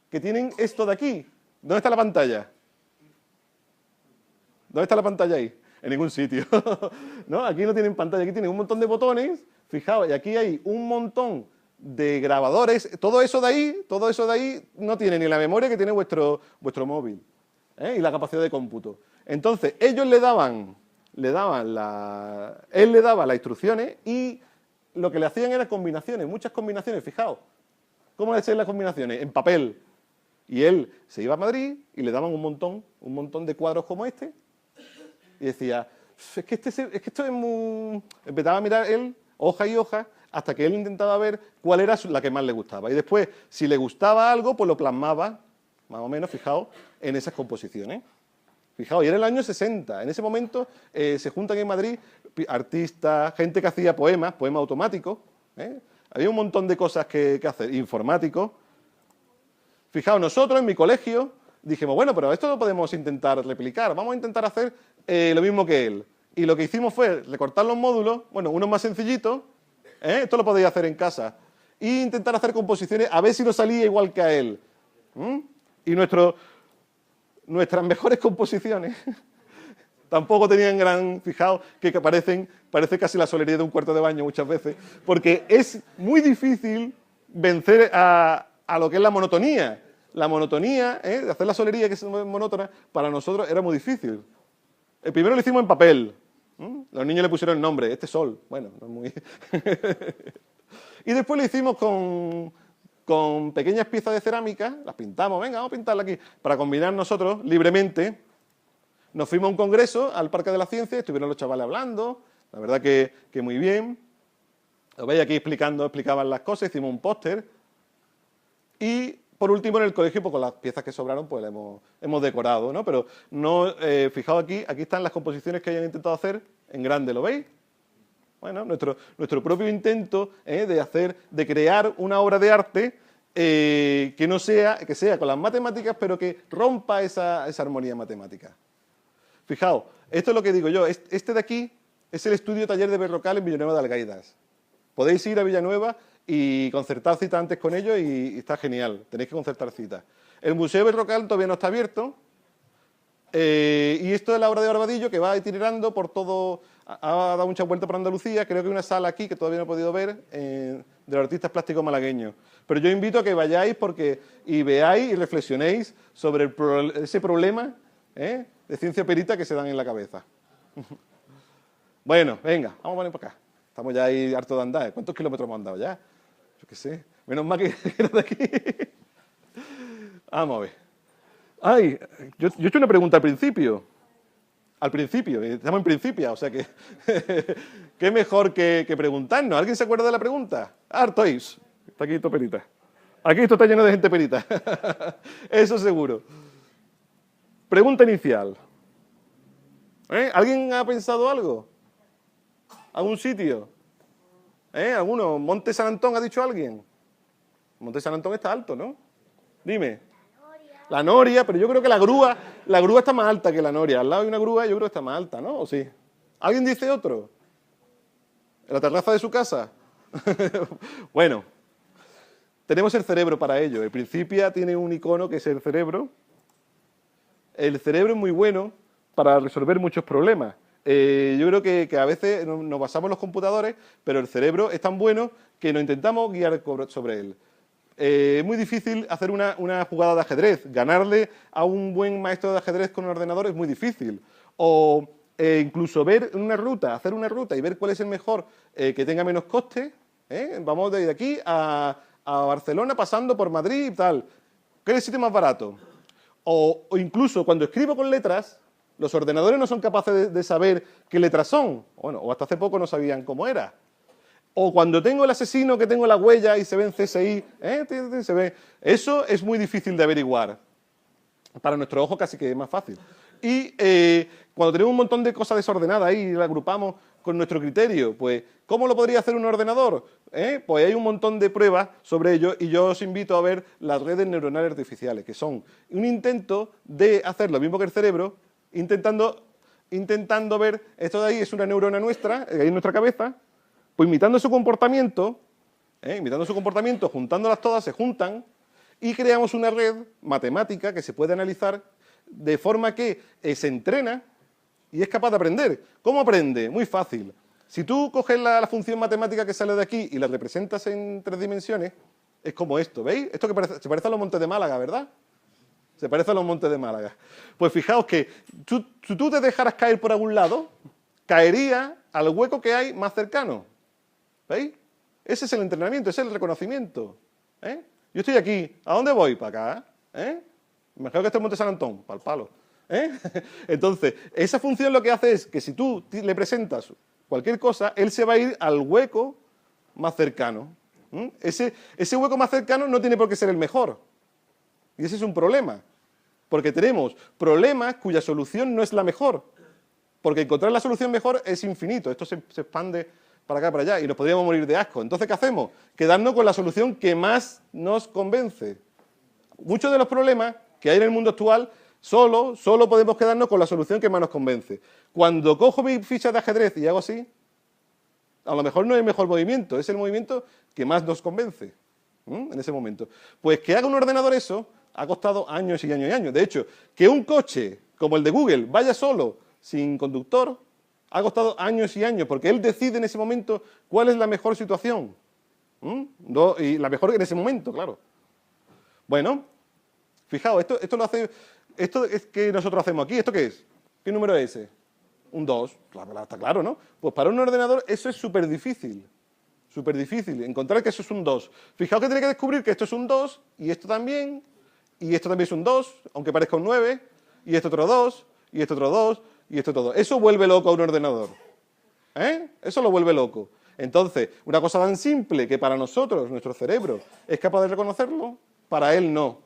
que tienen esto de aquí. ¿Dónde está la pantalla? ¿Dónde está la pantalla ahí? En ningún sitio. ¿No? Aquí no tienen pantalla, aquí tienen un montón de botones. Fijaos, y aquí hay un montón de grabadores. Todo eso de ahí no tiene ni la memoria que tiene vuestro móvil, y la capacidad de cómputo. Entonces, ellos él le daba las instrucciones y lo que le hacían eran combinaciones, muchas combinaciones. Fijaos, ¿cómo le hacían las combinaciones? En papel. Y él se iba a Madrid y le daban un montón de cuadros como este y decía, es que esto es muy... Empezaba a mirar él, hoja y hoja, hasta que él intentaba ver cuál era la que más le gustaba. Y después, si le gustaba algo, pues lo plasmaba, más o menos, fijaos, en esas composiciones. Fijaos, y era el año 60. En ese momento se juntan en Madrid artistas, gente que hacía poemas automáticos. Había un montón de cosas que hacer, informáticos. Fijaos, nosotros en mi colegio dijimos, bueno, pero esto lo podemos intentar replicar, vamos a intentar hacer lo mismo que él. Y lo que hicimos fue recortar los módulos, bueno, unos más sencillitos, esto lo podéis hacer en casa, e intentar hacer composiciones a ver si nos salía igual que a él. Y nuestras mejores composiciones tampoco tenían gran... Fijaos que parece casi la solería de un cuarto de baño muchas veces, porque es muy difícil vencer a lo que es la monotonía. La monotonía, de hacer la solería que es monótona, para nosotros era muy difícil. El primero lo hicimos en papel. Los niños le pusieron el nombre, este sol. Bueno, no es muy... Y después lo hicimos con pequeñas piezas de cerámica, las pintamos, venga, vamos a pintarla aquí, para combinar nosotros libremente. Nos fuimos a un congreso, al Parque de la Ciencia, estuvieron los chavales hablando, la verdad que muy bien. Lo veis aquí explicaban las cosas, hicimos un póster. Y por último en el colegio, pues con las piezas que sobraron, pues hemos decorado, ¿no? Pero no, fijaos aquí están las composiciones que hayan intentado hacer en grande, ¿lo veis? Bueno, nuestro propio intento de crear una obra de arte que sea con las matemáticas, pero que rompa esa armonía matemática. Fijaos, esto es lo que digo yo, este de aquí es el estudio taller de Berrocal en Villanueva de Algaidas. Podéis ir a Villanueva y concertar citas antes con ellos y está genial, tenéis que concertar citas. El Museo Berrocal todavía no está abierto y esto es la obra de Barbadillo que va itinerando por todo, ha dado muchas vueltas por Andalucía, creo que hay una sala aquí que todavía no he podido ver de los artistas plásticos malagueños. Pero yo invito a que vayáis y veáis y reflexionéis sobre ese problema de ciencia perita que se dan en la cabeza. Bueno, venga, vamos a poner por acá. Estamos ya ahí harto de andar. ¿Cuántos kilómetros hemos andado ya? Yo qué sé. Menos mal que era de aquí. Vamos a ver. Ay, yo he hecho una pregunta al principio. Estamos en principio, o sea que... ¿Qué mejor que preguntarnos? ¿Alguien se acuerda de la pregunta? Hartois. Está aquí todo perita. Aquí esto está lleno de gente perita. Eso seguro. Pregunta inicial. ¿Alguien ha pensado algo? ¿Algún sitio? ¿Alguno? ¿Monte San Antón ha dicho alguien? Monte San Antón está alto, ¿no? Dime. La Noria, pero yo creo que la grúa está más alta que la Noria. Al lado hay una grúa, yo creo que está más alta, ¿no? ¿O sí? ¿Alguien dice otro? ¿En la terraza de su casa? Bueno, tenemos el cerebro para ello. El Principia tiene un icono que es el cerebro. El cerebro es muy bueno para resolver muchos problemas. Yo creo que a veces nos basamos en los computadores, pero el cerebro es tan bueno que nos intentamos guiar sobre él. Es muy difícil hacer una jugada de ajedrez. Ganarle a un buen maestro de ajedrez con un ordenador es muy difícil. O incluso ver una ruta, hacer una ruta y ver cuál es el mejor que tenga menos coste. Vamos desde aquí a Barcelona pasando por Madrid y tal. ¿Qué es el sitio más barato? O incluso cuando escribo con letras, los ordenadores no son capaces de saber qué letras son. Bueno, o hasta hace poco no sabían cómo era. O cuando tengo el asesino que tengo la huella y se ve en CSI, se ve. Eso es muy difícil de averiguar. Para nuestro ojo casi que es más fácil. Y cuando tenemos un montón de cosas desordenadas ahí y las agrupamos con nuestro criterio, pues, ¿cómo lo podría hacer un ordenador? Pues hay un montón de pruebas sobre ello y yo os invito a ver las redes neuronales artificiales, que son un intento de hacer lo mismo que el cerebro, intentando ver, esto de ahí es una neurona nuestra, ahí en nuestra cabeza, pues imitando su comportamiento, juntándolas todas, se juntan y creamos una red matemática que se puede analizar de forma que se entrena y es capaz de aprender. ¿Cómo aprende? Muy fácil. Si tú coges la función matemática que sale de aquí y la representas en 3 dimensiones, es como esto, ¿veis? Esto que se parece a los montes de Málaga, ¿verdad? Se parece a los montes de Málaga. Pues fijaos que si tú te dejaras caer por algún lado, caería al hueco que hay más cercano. ¿Veis? Ese es el entrenamiento, ese es el reconocimiento. Yo estoy aquí. ¿A dónde voy? Para acá. Imagino que este es Monte San Antón, para el palo. Entonces, esa función lo que hace es que si tú le presentas cualquier cosa, él se va a ir al hueco más cercano. Ese hueco más cercano no tiene por qué ser el mejor. Y ese es un problema. Porque tenemos problemas cuya solución no es la mejor. Porque encontrar la solución mejor es infinito. Esto se expande para acá, para allá, y nos podríamos morir de asco. Entonces, ¿qué hacemos? Quedarnos con la solución que más nos convence. Muchos de los problemas que hay en el mundo actual, solo podemos quedarnos con la solución que más nos convence. Cuando cojo mi ficha de ajedrez y hago así, a lo mejor no es el mejor movimiento, es el movimiento que más nos convence en ese momento. Pues que haga un ordenador eso ha costado años y años y años. De hecho, que un coche como el de Google vaya solo, sin conductor, ha costado años y años, porque él decide en ese momento cuál es la mejor situación. Y la mejor en ese momento, claro. Bueno, fijaos, esto lo hace, esto es que nosotros hacemos aquí. ¿Esto qué es? ¿Qué número es ese? Un 2, claro, está claro, ¿no? Pues para un ordenador eso es súper difícil, encontrar que eso es un 2. Fijaos que tiene que descubrir que esto es un 2, y esto también es un 2, aunque parezca un 9, y esto otro 2, y esto otro 2, y esto todo. Eso vuelve loco a un ordenador. Eso lo vuelve loco. Entonces, una cosa tan simple que para nosotros, nuestro cerebro, es capaz de reconocerlo, para él no.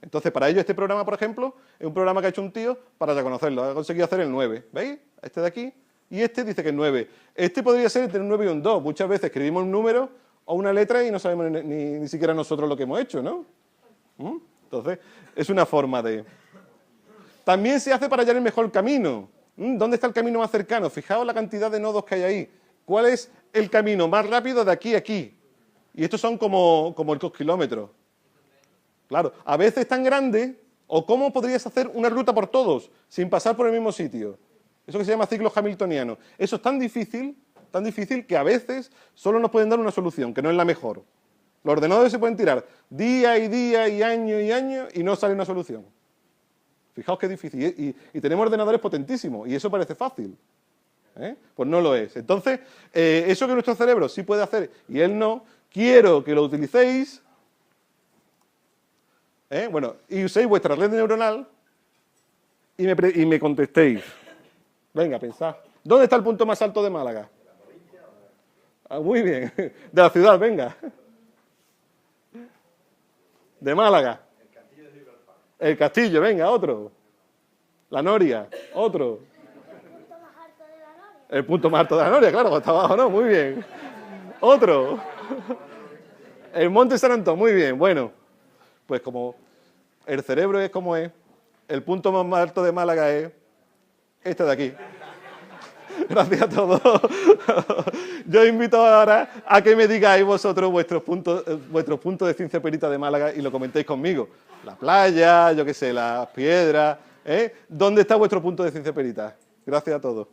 Entonces, para ello, este programa, por ejemplo, es un programa que ha hecho un tío para reconocerlo. Ha conseguido hacer el 9. ¿Veis? Este de aquí. Y este dice que es 9. Este podría ser entre un 9 y un 2. Muchas veces escribimos un número o una letra y no sabemos ni siquiera nosotros lo que hemos hecho, ¿no? Entonces, es una forma de... También se hace para hallar el mejor camino. ¿Dónde está el camino más cercano? Fijaos la cantidad de nodos que hay ahí. ¿Cuál es el camino más rápido de aquí a aquí? Y estos son como el 2 kilómetros. Claro, a veces tan grande, o cómo podrías hacer una ruta por todos, sin pasar por el mismo sitio. Eso que se llama ciclo hamiltoniano. Eso es tan difícil que a veces solo nos pueden dar una solución, que no es la mejor. Los ordenadores se pueden tirar día y día y año y no sale una solución. Fijaos qué difícil. Y tenemos ordenadores potentísimos, y eso parece fácil. Pues no lo es. Entonces, eso que nuestro cerebro sí puede hacer y él no, quiero que lo utilicéis, y uséis vuestra red neuronal y me contestéis. Venga, pensad. ¿Dónde está el punto más alto de Málaga? Muy bien. De la ciudad, venga. De Málaga. El Castillo, venga, otro. La Noria, otro. El punto más alto de la Noria, claro, hasta abajo, ¿no? Muy bien. Otro. El Monte San Antón, muy bien. Bueno, pues como el cerebro es como es, el punto más alto de Málaga es este de aquí. Gracias a todos. Yo os invito ahora a que me digáis vosotros vuestros puntos de ciencia perita de Málaga y lo comentéis conmigo. La playa, yo qué sé, las piedras. ¿Dónde está vuestro punto de ciencia perita? Gracias a todos.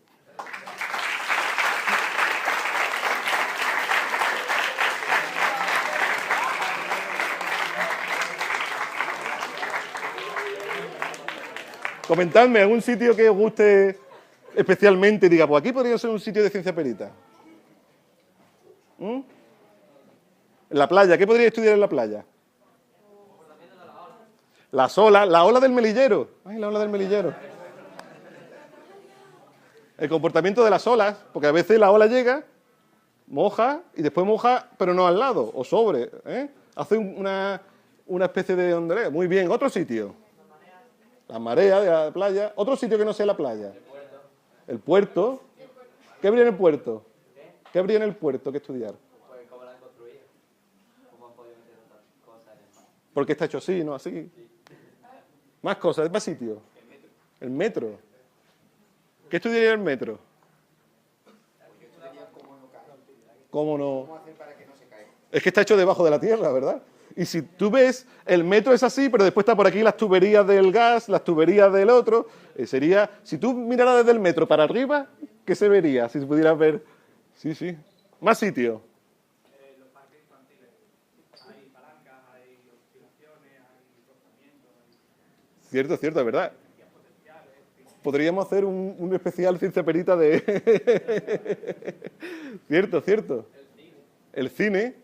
Comentadme algún sitio que os guste especialmente, diga, pues aquí podría ser un sitio de ciencia perita. En la playa, ¿qué podría estudiar en la playa? Las olas, la ola del melillero. Ay, la ola del melillero. El comportamiento de las olas, porque a veces la ola llega, moja, y después moja, pero no al lado, o sobre. Hace una especie de onduleo. Muy bien, otro sitio. La marea de la playa. Otro sitio que no sea la playa. El puerto. ¿Qué habría en el puerto? ¿Qué habría en el puerto que estudiar? Pues cómo la han construido. Cómo han podido meter tantas cosas en el mar. ¿Por qué está hecho así, no así? Más cosas, más sitios. El metro. ¿Qué estudiaría el metro? ¿Cómo no? ¿Cómo hacer para que no se caiga? Es que está hecho debajo de la tierra, ¿verdad? Y si tú ves, el metro es así, pero después está por aquí las tuberías del gas, las tuberías del otro. Sería, si tú miraras desde el metro para arriba, ¿qué se vería? Si pudieras ver. Sí, sí. Más sitio. Los parques infantiles. Hay palancas, hay oscilaciones, hay rozamientos. Cierto, cierto, es verdad. Podríamos hacer un especial ciencia perita de... Cierto, cierto. El cine.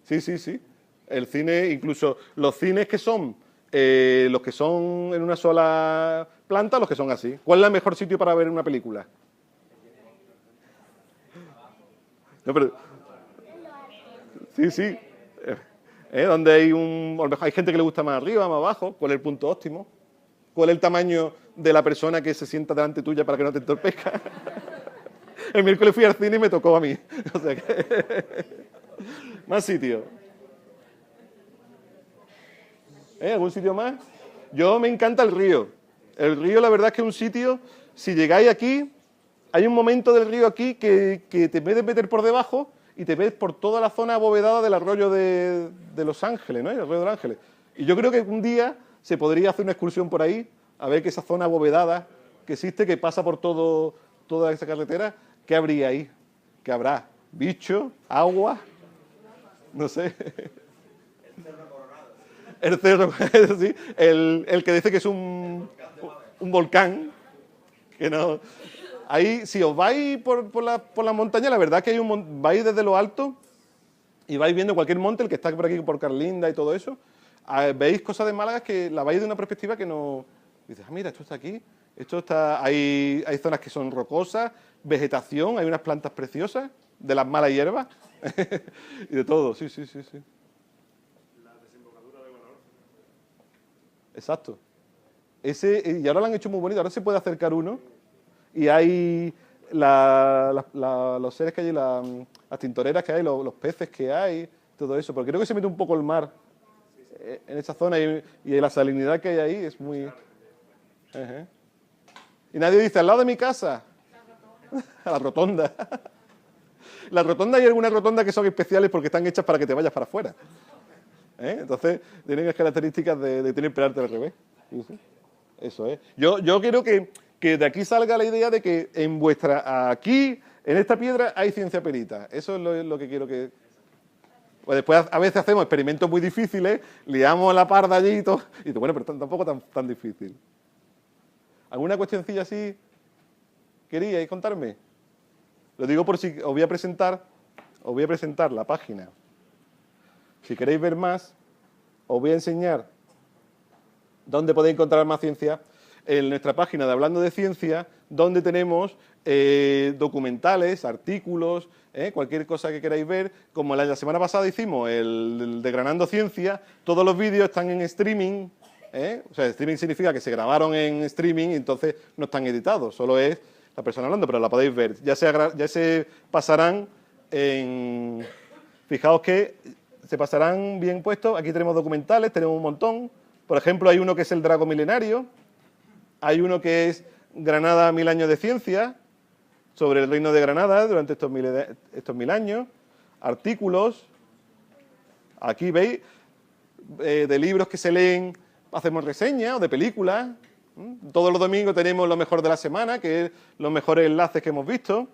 Sí, sí, sí. El cine, incluso los cines que son, los que son en una sola planta, los que son así. ¿Cuál es el mejor sitio para ver una película? No, pero... Sí, sí. Donde hay a lo mejor hay gente que le gusta más arriba, más abajo, cuál es el punto óptimo, cuál es el tamaño de la persona que se sienta delante tuya para que no te entorpezca. El miércoles fui al cine y me tocó a mí. O sea que... Más sitios. ¿Algún sitio más? Yo me encanta el río. El río, la verdad es que es un sitio, si llegáis aquí, hay un momento del río aquí que te puedes meter por debajo y te ves por toda la zona abovedada del arroyo de Los Ángeles, ¿no? El arroyo de Los Ángeles. Y yo creo que un día se podría hacer una excursión por ahí, a ver que esa zona abovedada que existe, que pasa por toda esa carretera, ¿qué habría ahí? ¿Qué habrá? ¿Bicho? ¿Agua? No sé. El cerro Coronado. Sí, el que dice que es un volcán, que no... Ahí, si os vais por la montaña, la verdad que vais desde lo alto y vais viendo cualquier monte, el que está por aquí, por Carlinda y todo eso, veis cosas de Málaga que la vais de una perspectiva que no... Dices, mira, esto está aquí, esto está... Hay zonas que son rocosas, vegetación, hay unas plantas preciosas, de las malas hierbas, y de todo, sí. La desembocadura de Guadalhorce. Exacto. Y ahora lo han hecho muy bonito, ahora se puede acercar uno, y hay los seres que hay, las tintoreras que hay, los peces que hay, todo eso, porque creo que se mete un poco el mar en esa zona y la salinidad que hay ahí es muy... Y nadie dice, al lado de mi casa, a la rotonda. La rotonda, hay algunas rotondas que son especiales porque están hechas para que te vayas para afuera. Entonces, tienen las características de tener pelarte al revés. ¿Sí? Eso es. Yo quiero que de aquí salga la idea de que aquí, en esta piedra, hay ciencia perita. Eso es lo que quiero que... Pues después a veces hacemos experimentos muy difíciles, liamos la parda allí y todo, bueno, pero tampoco tan difícil. ¿Alguna cuestioncilla así queríais contarme? Lo digo por si os voy a presentar la página. Si queréis ver más, os voy a enseñar dónde podéis encontrar más ciencia en nuestra página de Hablando de Ciencia, donde tenemos documentales, artículos, cualquier cosa que queráis ver. Como la semana pasada hicimos el Desgranando Ciencia, todos los vídeos están en streaming. O sea, streaming significa que se grabaron en streaming y entonces no están editados, solo es la persona hablando, pero la podéis ver. Ya se pasarán en... Fijaos que se pasarán bien puestos. Aquí tenemos documentales, tenemos un montón. Por ejemplo, hay uno que es el Drago Milenario. Hay uno que es Granada, 1000 años de ciencia, sobre el reino de Granada durante estos mil años. Artículos. Aquí veis, de libros que se leen, hacemos reseñas, o de películas. Todos los domingos tenemos lo mejor de la semana, que es los mejores enlaces que hemos visto.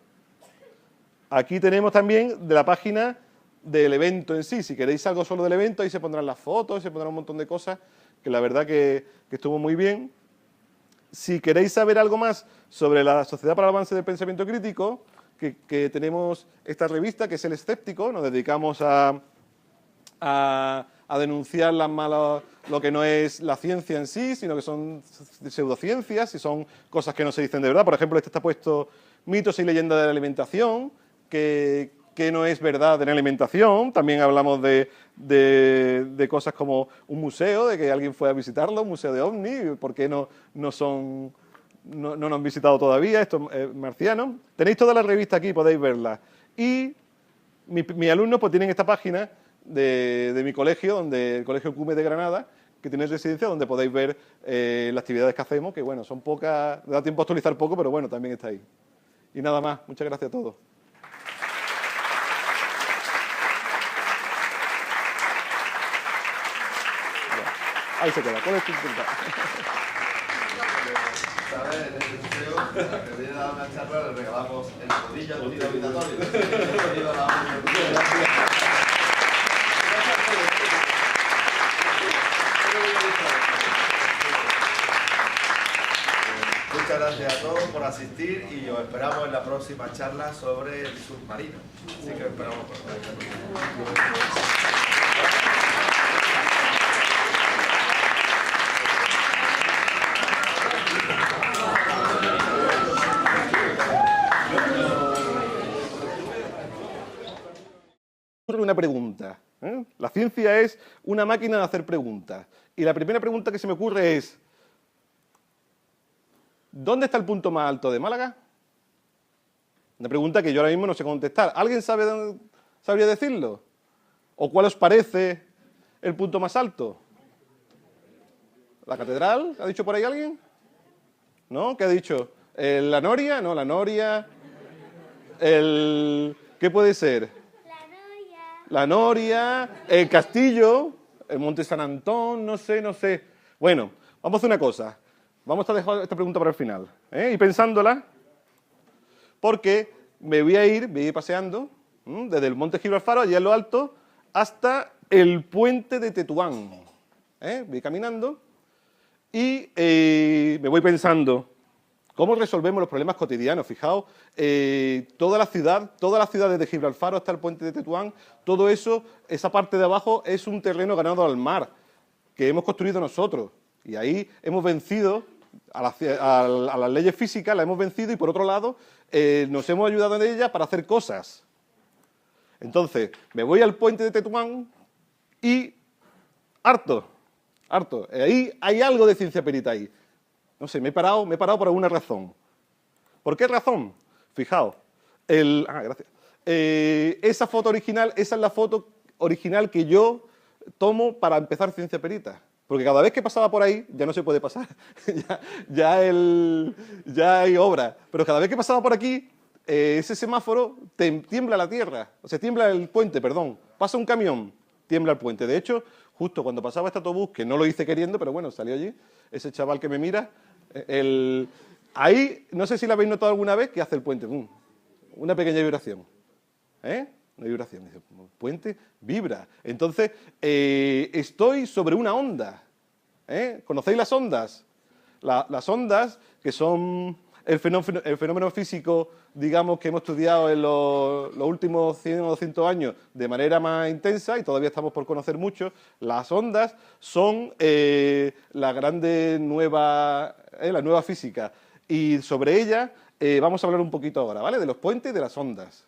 Aquí tenemos también de la página del evento en sí. Si queréis algo solo del evento, ahí se pondrán las fotos, se pondrán un montón de cosas, que la verdad que estuvo muy bien. Si queréis saber algo más sobre la Sociedad para el Avance del Pensamiento Crítico, que tenemos esta revista, que es El Escéptico, nos dedicamos a denunciar lo que no es la ciencia en sí, sino que son pseudociencias y son cosas que no se dicen de verdad. Por ejemplo, este está puesto mitos y leyendas de la alimentación, que no es verdad en la alimentación. También hablamos de cosas como un museo, de que alguien fue a visitarlo, un museo de ovni, ¿por qué no nos han visitado todavía estos marcianos? Tenéis toda la revista aquí, podéis verla. Y mis alumnos pues tienen esta página de mi colegio, el Colegio Cume de Granada, que tiene residencia, donde podéis ver las actividades que hacemos, que bueno, son pocas, da tiempo a actualizar poco, pero bueno, también está ahí. Y nada más, muchas gracias a todos. Ahí se queda. ¿Cuál es tu pregunta? ¿Sabes? En este museo, a que viene a dar una charla, le regalamos el rodillo al tiro habitatorio. Bienvenido a la universidad. Muchas gracias a todos por asistir y os esperamos en la próxima charla sobre el submarino. Así que esperamos por Una pregunta. ¿eh? La ciencia es una máquina de hacer preguntas. Y la primera pregunta que se me ocurre es, ¿dónde está el punto más alto de Málaga? Una pregunta que yo ahora mismo no sé contestar. ¿Alguien sabría decirlo? ¿O cuál os parece el punto más alto? ¿La catedral? ¿Ha dicho por ahí alguien? ¿No? ¿Qué ha dicho? ¿La Noria? No, la Noria. ¿Qué puede ser? La Noria, el Castillo, el Monte San Antón, no sé. Bueno, vamos a hacer una cosa. Vamos a dejar esta pregunta para el final. Y pensándola, porque me voy a ir paseando desde el Monte Gibralfaro, allá en lo alto, hasta el puente de Tetuán. Voy caminando y me voy pensando, ¿cómo resolvemos los problemas cotidianos? Fijaos, toda la ciudad desde Gibralfaro hasta el puente de Tetuán, todo eso, esa parte de abajo es un terreno ganado al mar, que hemos construido nosotros. Y ahí hemos vencido a las leyes físicas, la hemos vencido y por otro lado nos hemos ayudado en ellas para hacer cosas. Entonces, me voy al puente de Tetuán y harto. Ahí hay algo de ciencia perita ahí. No sé, me he parado por alguna razón. ¿Por qué razón? Fijaos. Gracias. Esa foto original, esa es la foto original que yo tomo para empezar ciencia perita. Porque cada vez que pasaba por ahí, ya no se puede pasar. ya hay obra. Pero cada vez que pasaba por aquí, ese semáforo tiembla la tierra. O sea, tiembla el puente, perdón. Pasa un camión, tiembla el puente. De hecho, justo cuando pasaba este autobús, que no lo hice queriendo, pero bueno, salió allí, ese chaval que me mira, ahí, no sé si lo habéis notado alguna vez, que hace el puente. Una pequeña vibración. Una vibración. Dice, el puente vibra. Entonces, estoy sobre una onda. ¿Conocéis las ondas? Las ondas, que son el fenómeno físico, digamos, que hemos estudiado en los últimos 100 o 200 años de manera más intensa, y todavía estamos por conocer mucho. Las ondas son la nueva física. Y sobre ella vamos a hablar un poquito ahora, ¿vale? De los puentes y de las ondas.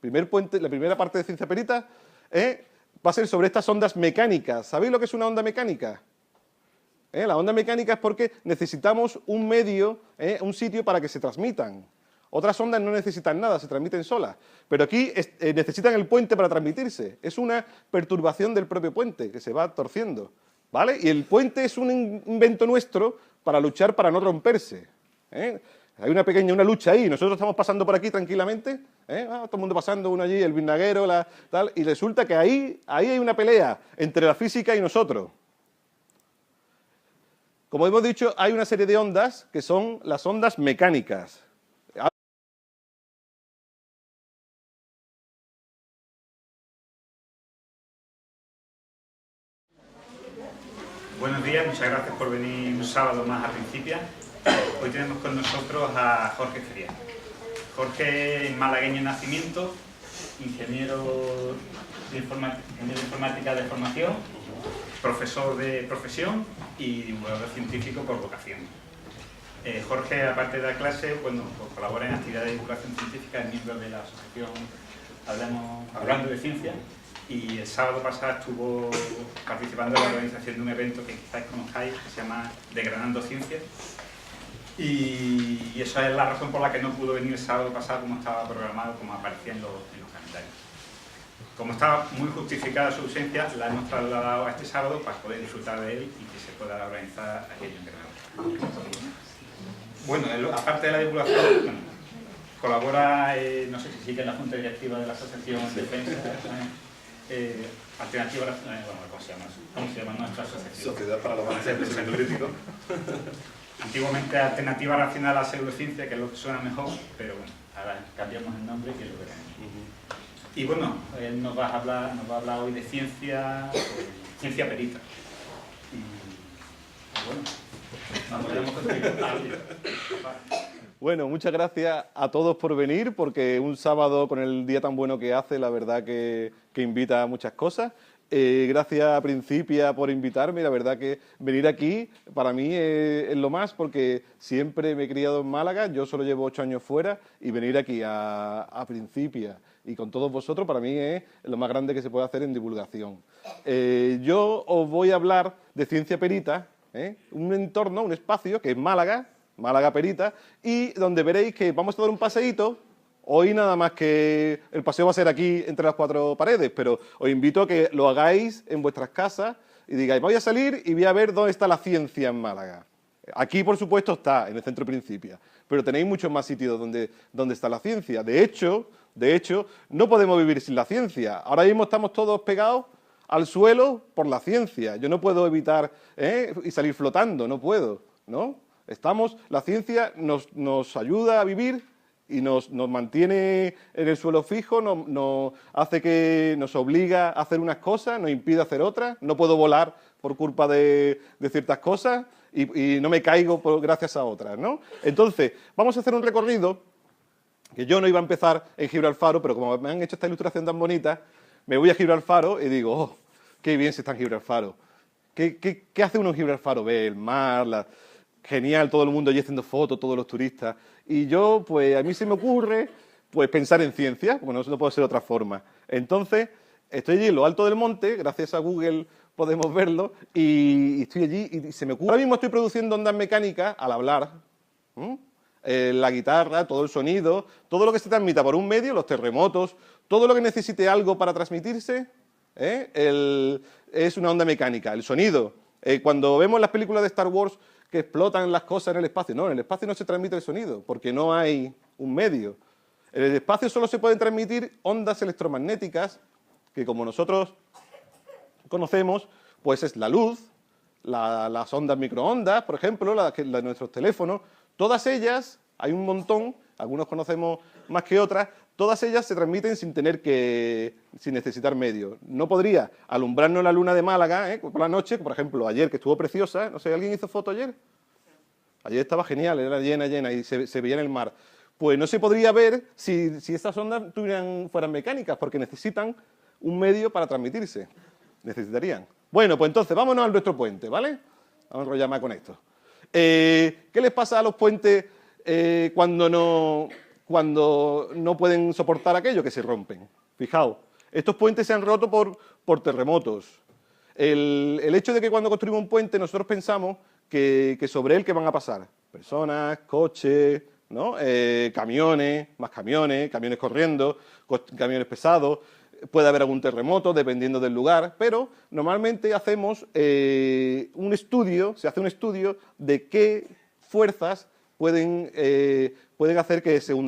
La primera parte de Ciencia Perita va a ser sobre estas ondas mecánicas. ¿Sabéis lo que es una onda mecánica? La onda mecánica es porque necesitamos un medio, un sitio para que se transmitan. Otras ondas no necesitan nada, se transmiten solas. Pero aquí necesitan el puente para transmitirse. Es una perturbación del propio puente que se va torciendo, ¿vale? Y el puente es un invento nuestro para luchar para no romperse. Hay una lucha ahí. Nosotros estamos pasando por aquí tranquilamente, todo el mundo pasando, uno allí, el vinaguero, tal, y resulta que ahí hay una pelea entre la física y nosotros. Como hemos dicho, hay una serie de ondas que son las ondas mecánicas. Buenos días, muchas gracias por venir un sábado más a Principia. Hoy tenemos con nosotros a Jorge Feria. Jorge es malagueño de nacimiento, ingeniero de informática de formación, profesor de profesión y divulgador científico por vocación. Jorge, aparte de la clase, bueno, pues colabora en actividades de divulgación científica, es miembro de la asociación Hablando de Ciencia, y el sábado pasado estuvo participando en la organización de un evento que quizás conozcáis, que se llama Desgranando Ciencias, y esa es la razón por la que no pudo venir el sábado pasado como estaba programado, como aparecía en los calendarios. Como estaba muy justificada su ausencia, la hemos trasladado a este sábado para poder disfrutar de él y que se pueda organizar aquello en Granada. Bueno, aparte de la divulgación, colabora, no sé si sigue en la Junta Directiva de la Asociación Defensa, Alternativa, ¿cómo se llama nuestra asociación? Sociedad para la Avance del Pensamiento Crítico. Antiguamente Alternativa Racional a la Pseudociencia, que es lo que suena mejor, pero bueno, ahora cambiamos el nombre y es lo que tenemos. Y bueno, él nos va a hablar hoy de ciencia perita. Y bueno, nos veremos contigo. Bueno, muchas gracias a todos por venir, porque un sábado con el día tan bueno que hace, la verdad que invita a muchas cosas. Gracias a Principia por invitarme, la verdad que venir aquí para mí es lo más, porque siempre me he criado en Málaga, yo solo llevo 8 años fuera, y venir aquí a Principia y con todos vosotros para mí es lo más grande que se puede hacer en divulgación. Yo os voy a hablar de Ciencia Perita, un entorno, un espacio que es Málaga, Málaga Perita, y donde veréis que vamos a dar un paseíto. Hoy nada más que el paseo va a ser aquí entre las 4 paredes, pero os invito a que lo hagáis en vuestras casas y digáis, voy a salir y voy a ver dónde está la ciencia en Málaga. Aquí, por supuesto, está, en el Centro Principia, pero tenéis muchos más sitios donde está la ciencia. De hecho, no podemos vivir sin la ciencia. Ahora mismo estamos todos pegados al suelo por la ciencia. Yo no puedo evitar y salir flotando, no puedo, ¿no? La ciencia nos ayuda a vivir y nos mantiene en el suelo fijo, nos hace que nos obliga a hacer unas cosas, nos impide hacer otras. No puedo volar por culpa de ciertas cosas y no me caigo gracias a otras, ¿no? Entonces, vamos a hacer un recorrido que yo no iba a empezar en Gibralfaro, pero como me han hecho esta ilustración tan bonita, me voy a Gibralfaro y digo, oh, qué bien se está en Gibralfaro. ¿Qué hace uno en Gibralfaro? Ve el mar, genial, todo el mundo allí haciendo fotos, todos los turistas. Y yo, pues a mí se me ocurre pues pensar en ciencia, como no puede ser de otra forma. Entonces, estoy allí en lo alto del monte, gracias a Google podemos verlo, y estoy allí y se me ocurre. Ahora mismo estoy produciendo ondas mecánicas al hablar. La guitarra, todo el sonido, todo lo que se transmita por un medio, los terremotos, todo lo que necesite algo para transmitirse, es una onda mecánica. El sonido, cuando vemos las películas de Star Wars que explotan las cosas en el espacio, no, en el espacio no se transmite el sonido, porque no hay un medio. En el espacio solo se pueden transmitir ondas electromagnéticas, que como nosotros conocemos, pues es la luz, las ondas microondas, por ejemplo, la de nuestros teléfonos. Todas ellas, hay un montón, algunos conocemos más que otras, todas ellas se transmiten sin necesitar medios. No podría alumbrarnos la luna de Málaga por la noche, por ejemplo, ayer que estuvo preciosa, no sé, ¿alguien hizo foto ayer? Ayer estaba genial, era llena y se veía en el mar. Pues no se podría ver si estas ondas fueran mecánicas, porque necesitan un medio para transmitirse. Necesitarían. Bueno, pues entonces, vámonos a nuestro puente, ¿vale? Vamos a enrollar más con esto. ¿Qué les pasa a los puentes cuando no pueden soportar aquello? Que se rompen. Fijaos, estos puentes se han roto por terremotos. El hecho de que cuando construimos un puente nosotros pensamos que sobre él ¿qué van a pasar? Personas, coches, ¿no? Camiones, más camiones corriendo, camiones pesados. Puede haber algún terremoto dependiendo del lugar, pero normalmente hacemos se hace un estudio de qué fuerzas pueden hacer que se hunda.